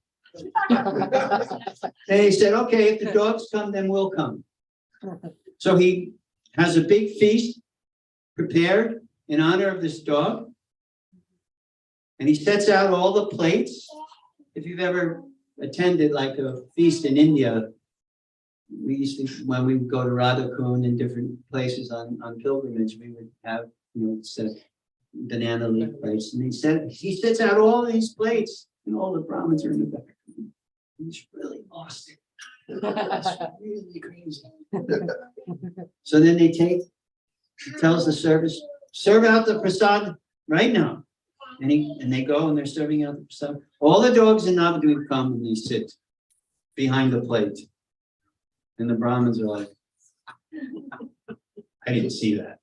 And he said, okay, if the dogs come, then we'll come. So he has a big feast prepared in honor of this dog. And he sets out all the plates. If you've ever attended like a feast in India, we used to, when we would go to Radhakund and different places on pilgrimage, we would have, set banana leaf plates. And he sets out all these plates, and all the Brahmins are in the back. He's really lost it. It's really crazy. So then he tells the service, serve out the prasad right now. And they go and they're serving out the prasad. All the dogs in Navadvip come and they sit behind the plate. And the Brahmins are like, I didn't see that.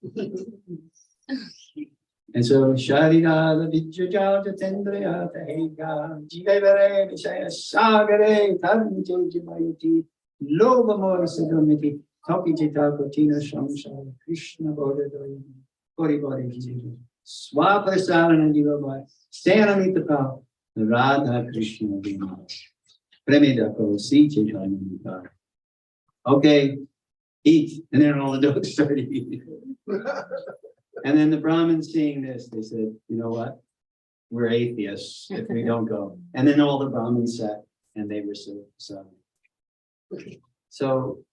And so Sharira Vijaja Tendriya Tahiga Jivare Vishaya Sagare Tarnje Jimayati Loba Mora Sudramiti Toki Jita Kotina Shamsha Krishna Bodhi Bori Bori Jiva Swaprasarana Jiva Stanamita Radha Krishna Vima Premida Ko Si Chaitanya. Okay, eat. And then all the dogs started eating. And then the Brahmins seeing this, they said, you know what? We're atheists if we don't go. And then all the Brahmins sat and they were so. So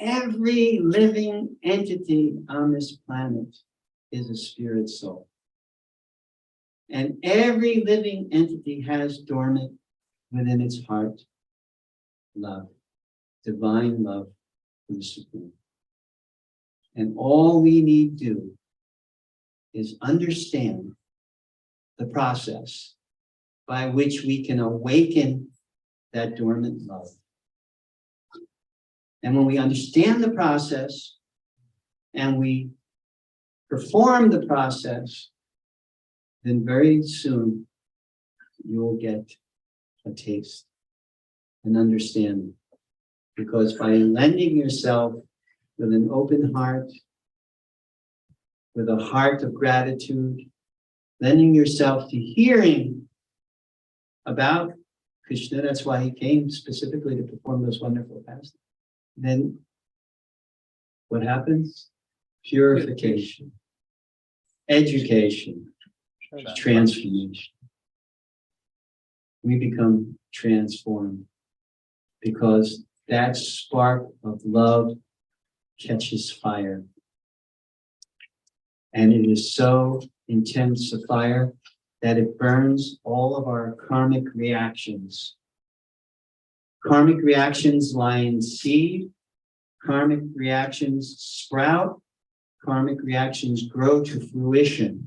every living entity on this planet is a spirit soul. And every living entity has dormant within its heart love, divine love for the Supreme. And all we need to do is understand the process by which we can awaken that dormant love. And when we understand the process and we perform the process, then very soon you will get a taste, an understanding. Because by lending yourself with an open heart, with a heart of gratitude, lending yourself to hearing about Krishna, that's why he came specifically to perform those wonderful pastimes. Then what happens? Purification, education, transformation. We become transformed because that spark of love catches fire. And it is so intense a fire that it burns all of our karmic reactions. Karmic reactions lie in seed. Karmic reactions sprout. Karmic reactions grow to fruition.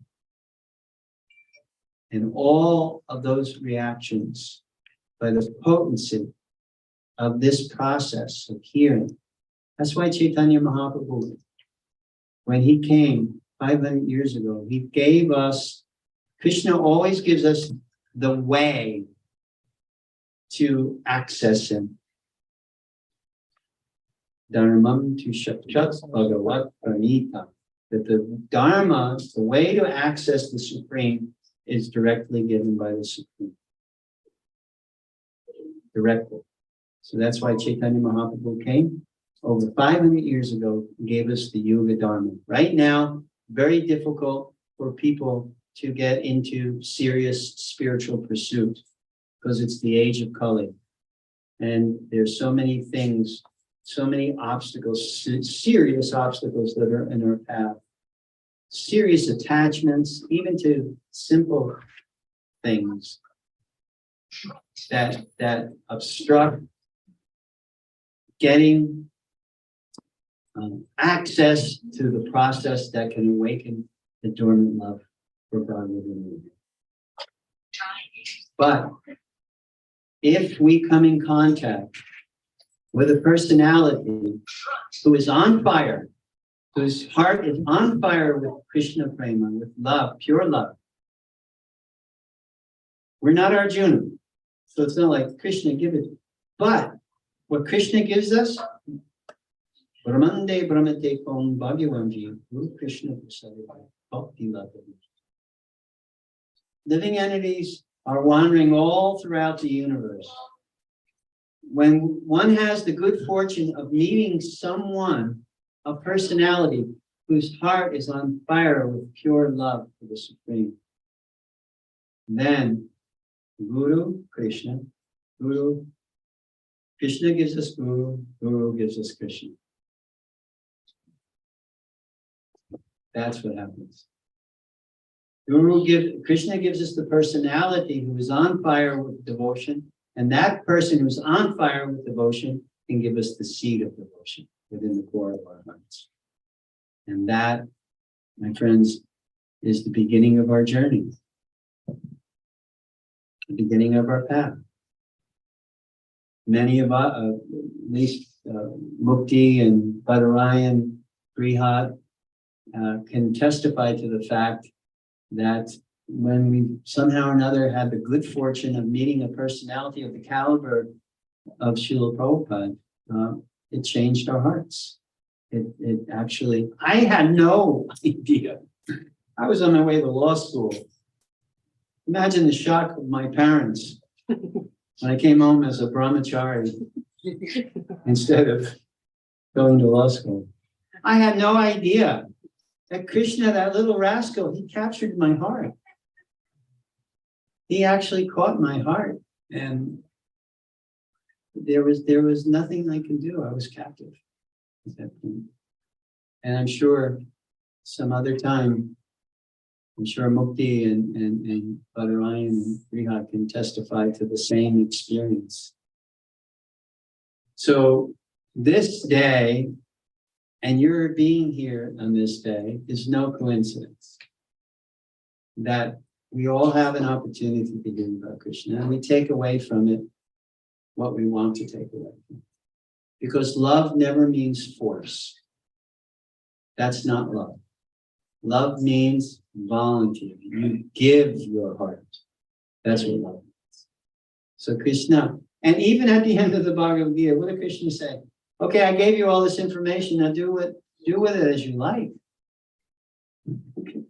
And all of those reactions, by the potency of this process of hearing, that's why Chaitanya Mahaprabhu, when he came 500 years ago, he gave us, Krishna always gives us the way to access him. Dharmam tu shakchat bhagavat pranita. That the Dharma, the way to access the Supreme, is directly given by the Supreme. Directly. So that's why Chaitanya Mahaprabhu came over 500 years ago and gave us the Yoga Dharma. Right now, very difficult for people to get into serious spiritual pursuit because it's the age of Kali. And there's so many things, so many obstacles, serious obstacles that are in our path. Serious attachments, even to simple things that obstruct getting access to the process that can awaken the dormant love for God within you. But if we come in contact with a personality who is on fire, whose heart is on fire with Krishna Prema, with love, pure love, we're not Arjuna. So it's not like Krishna give it. But what Krishna gives us, Brahmande Brahmate Kom Bhagavanji, Guru Krishna Prasadeva, Bhakti Love. Living entities are wandering all throughout the universe. When one has the good fortune of meeting someone, a personality whose heart is on fire with pure love for the Supreme, then Guru Krishna gives us Guru, Guru gives us Krishna. That's what happens. Krishna gives us the personality who is on fire with devotion, and that person who's on fire with devotion can give us the seed of devotion within the core of our hearts. And that, my friends, is the beginning of our journey, the beginning of our path. Many of us, at least Mukti and Badarayan, Brihat, can testify to the fact that when we somehow or another had the good fortune of meeting a personality of the caliber of Srila Prabhupada, it changed our hearts. It actually, I had no idea. I was on my way to law school. Imagine the shock of my parents when I came home as a brahmachari instead of going to law school. I had no idea that Krishna, that little rascal, he captured my heart. He actually caught my heart, and there was nothing I could do. I was captive at that point. And I'm sure some other time, I'm sure Mukti and Badarayan and Rihat can testify to the same experience. So this day, and your being here on this day, is no coincidence. That we all have an opportunity to hear about Krishna, and we take away from it what we want to take away from it. Because love never means force. That's not love. Love means volunteer. You give your heart. That's what love means. So Krishna, and even at the end of the Bhagavad Gita, what did Krishna say? Okay, I gave you all this information. Now do with it as you like. Okay.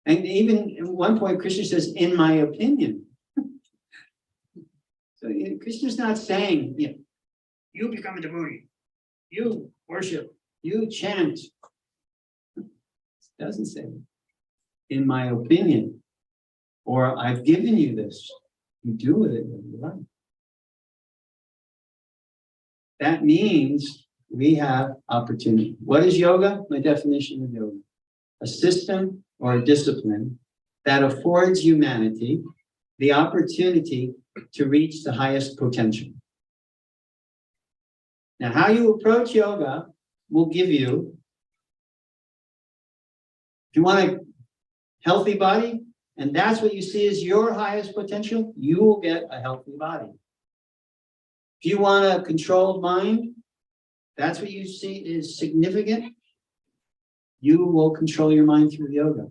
And even at one point, Krishna says, in my opinion. So Krishna's not saying, you become a devotee, you worship, you chant. It doesn't say, in my opinion, or I've given you this. You do with it what you like. That means we have opportunity. What is yoga? My definition of yoga: a system or a discipline that affords humanity the opportunity to reach the highest potential. Now, how you approach yoga will give you, if you want a healthy body, and that's what you see as your highest potential, you will get a healthy body. If you want a controlled mind, that's what you see is significant, you will control your mind through yoga.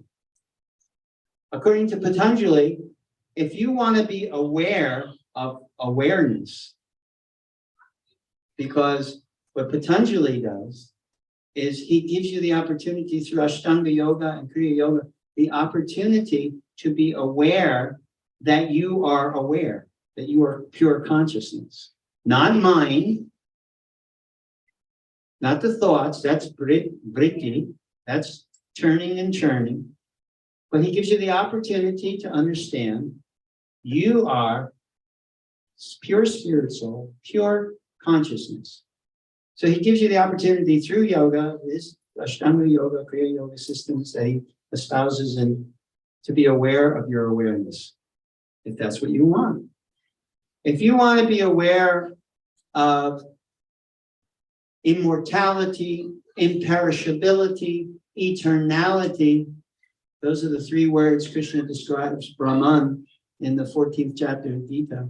According to Patanjali, if you want to be aware of awareness, because what Patanjali does is he gives you the opportunity through Ashtanga Yoga and Kriya Yoga, the opportunity to be aware that you are aware, that you are pure consciousness. Not mind, not the thoughts, that's vritti, that's turning and churning. But he gives you the opportunity to understand you are pure spirit soul, pure consciousness. So he gives you the opportunity through yoga, this Ashtanga Yoga, Kriya Yoga systems that he espouses, and to be aware of your awareness, if that's what you want. If you want to be aware of immortality, imperishability, eternality, those are the three words Krishna describes Brahman in the 14th chapter of Gita.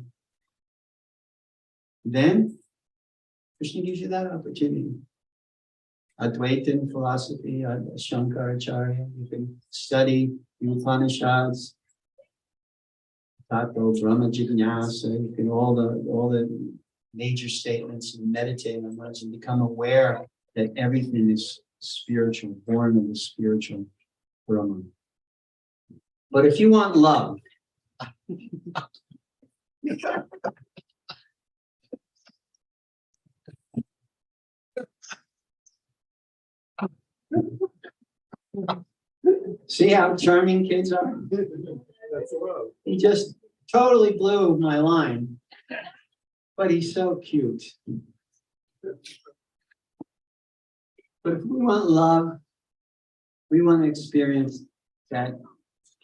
Then Krishna gives you that opportunity. Advaitin philosophy, Shankaracharya, you can study the Upanishads, Tato, Brahma Jignasa, you can all the major statements, and meditate on those and become aware that everything is spiritual, born of the spiritual Brahman. But if you want love, see how charming kids are? He just totally blew my line, but he's so cute. But if we want love, we want to experience that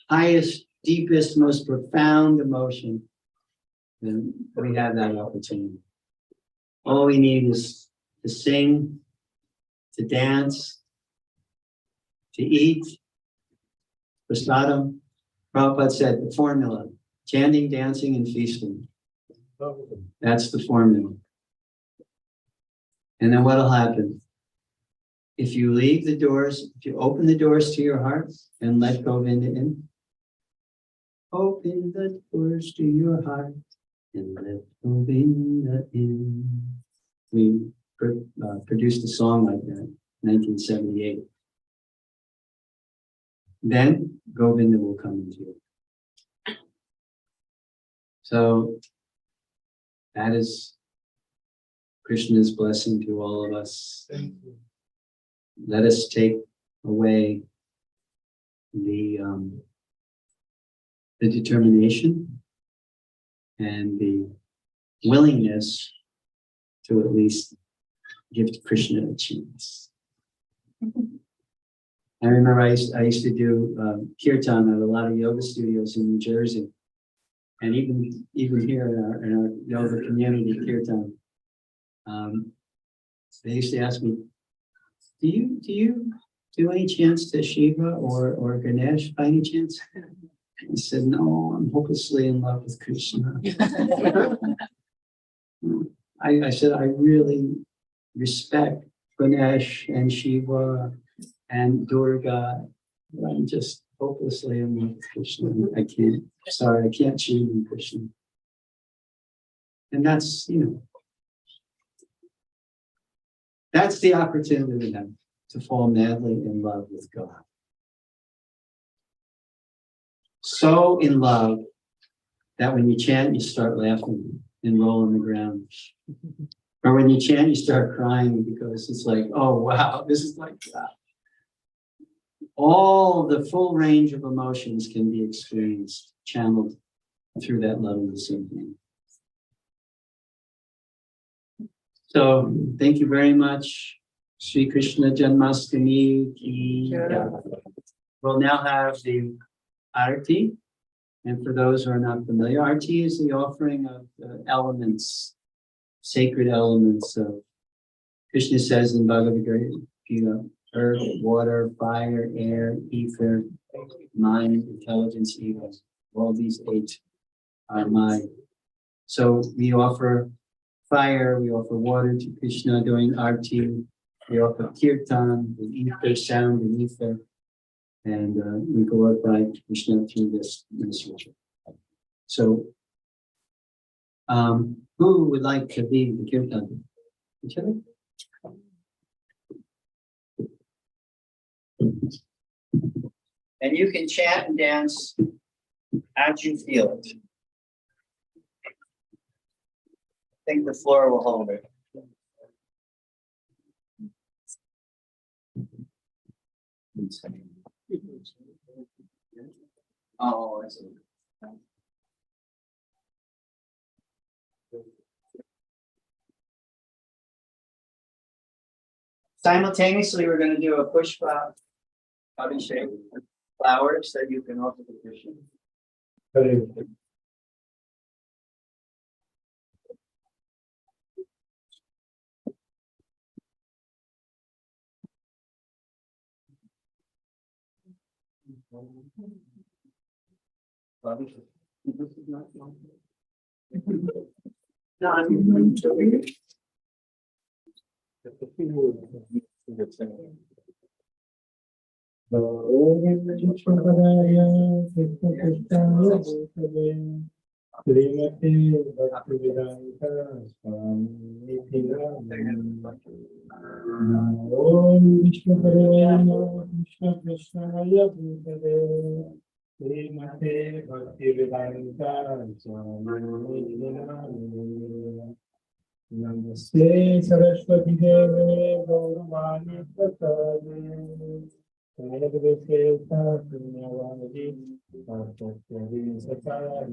highest, deepest, most profound emotion, then we have that opportunity. All we need is to sing, to dance, to eat. Prasadam, Prabhupada said the formula: chanting, dancing, and feasting. That's the formula. And then what'll happen? if you leave the doors, if you open the doors to your heart and let Govinda in, open the doors to your heart and let Govinda in. We produced a song like that, 1978. Then Govinda will come into you. So that is Krishna's blessing to all of us. Let us take away the determination and the willingness to at least give Krishna a chance. I remember I used to do kirtan at a lot of yoga studios in New Jersey, and even here in our yoga community, kirtan, they used to ask me, "Do you do any chants to Shiva or Ganesh by any chance?" I said, "No, I'm hopelessly in love with Krishna." I said, "I really respect Ganesh and Shiva and Durga, but I'm just hopelessly in love with Krishna. I can't choose in Krishna." And that's, that's the opportunity we have to fall madly in love with God. So in love that when you chant, you start laughing and roll on the ground. Or when you chant, you start crying because it's like, oh, wow, this is like that. All the full range of emotions can be experienced, channeled through that love and symphony. So thank you very much. Sri Krishna Janmashtami ki jai. We'll now have the Arati. And for those who are not familiar, Arati is the offering of elements, sacred elements of Krishna says in Bhagavad Gita, earth, water, fire, air, ether, mind, intelligence, ego. All these 8 are mine. So we offer fire, we offer water to Krishna during Arati, we offer kirtan, the ether, sound and ether, and we glorify Krishna through this ritual. So, who would like to lead the kirtan? Each other? And you can chant and dance as you feel it. I think the floor will hold it. Oh, I see. Simultaneously, we're going to do a pushpa abhishek flowers that you can offer to Krishna. This is not one. No, I'm Namaste Saraswati Deve Gauravani Prasade Vedaveseta Punyavadi Saraswati Sakari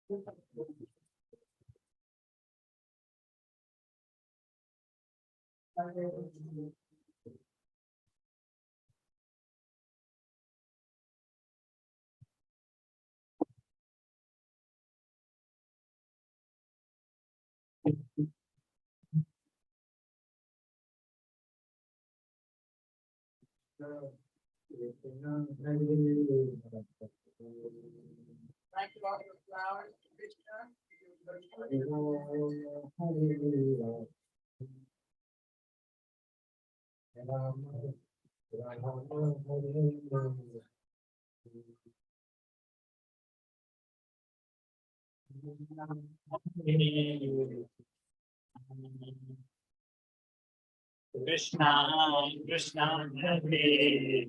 Like all the flowers, Krishna. Krishna, Krishna, Hare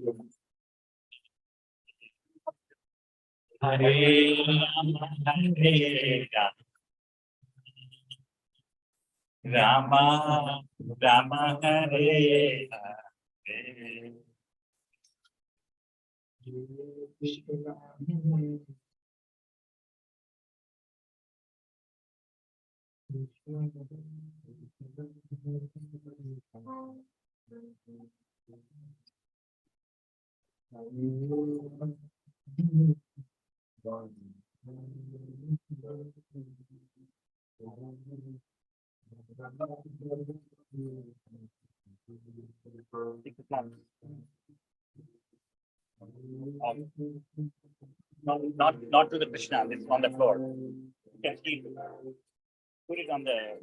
Hare Rama, Hare Rama, Rama, Hare Hare. Not to the Krishna, it's on the floor. You can keep put it on the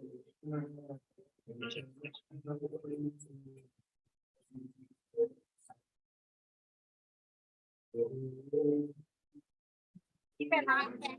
Keep an eye on them.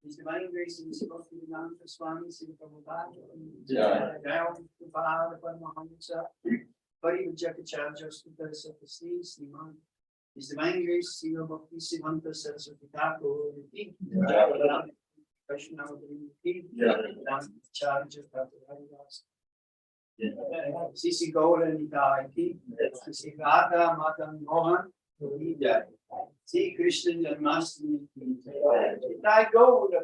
His Divine Grace and Janmashtami, Sri Prabhupada, Yeah. Janmashtami, Parivajakacha Josputar Sapasi Sriman. His Divine Grace, Sri Bhakti Siddhanta Saraswati Thakur, Krishna, Charge Sisi Gaura Nitai ki, Sisi Radha Madan Mohan, Sri Krishna Janmashtami ki. Nitai Gaura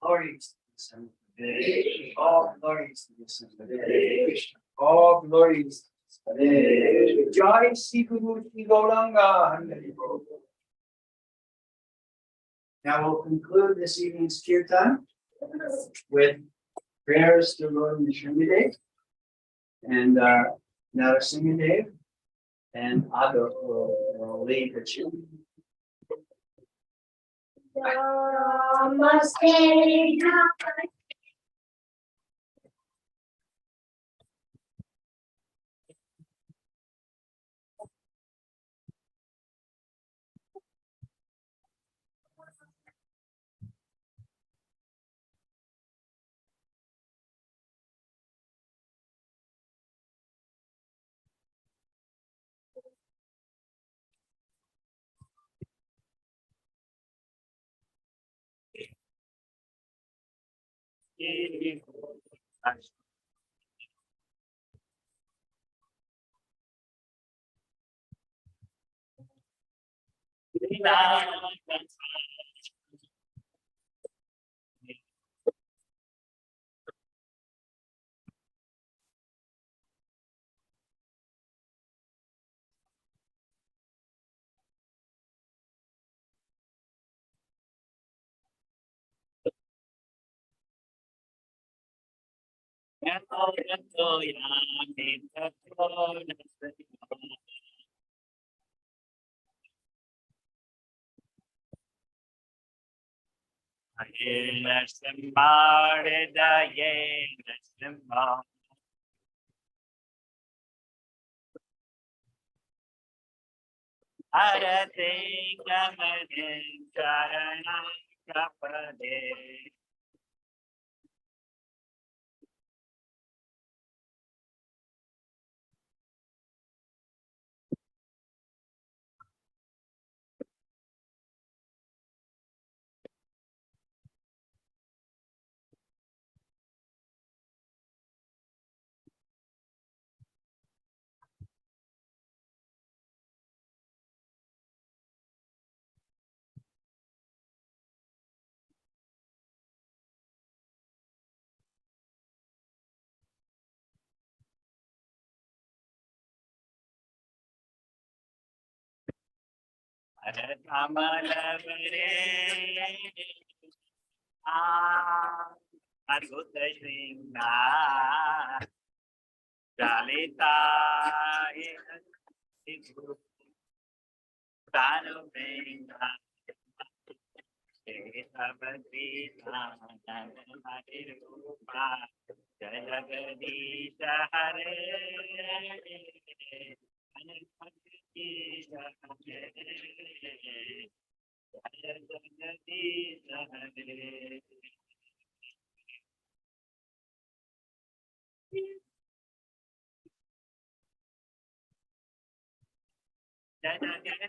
glories to the all glories to the Son. All glories. Jai Sri Guru Sri Gauranga. Now we'll conclude this evening's kirtan with prayers to Lord Nishimidev and Narasimhadev and Adho will lead the children. Namaste. Arate Kamanin Charana Kapade. Aratamalabare. Arguta Shringa. Dalita. Tanu Venga. Jagadeesha Hare Jagadeesha Hare Jagadeesha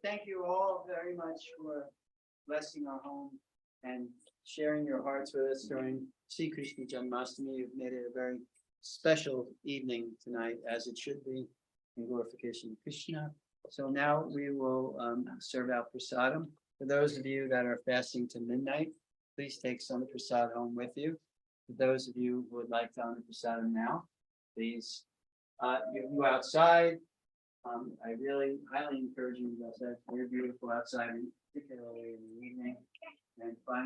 Thank you all very much for blessing our home and sharing your hearts with us during Sri Krishna Janmashtami. You've made it a very special evening tonight, as it should be, in glorification of Krishna. So now we will serve out prasadam. For those of you that are fasting to midnight, please take some prasad home with you. For those of you who would like to honor prasadam now, please, you outside. I really highly encourage you to go outside. It's very beautiful outside, particularly in the evening. And finally,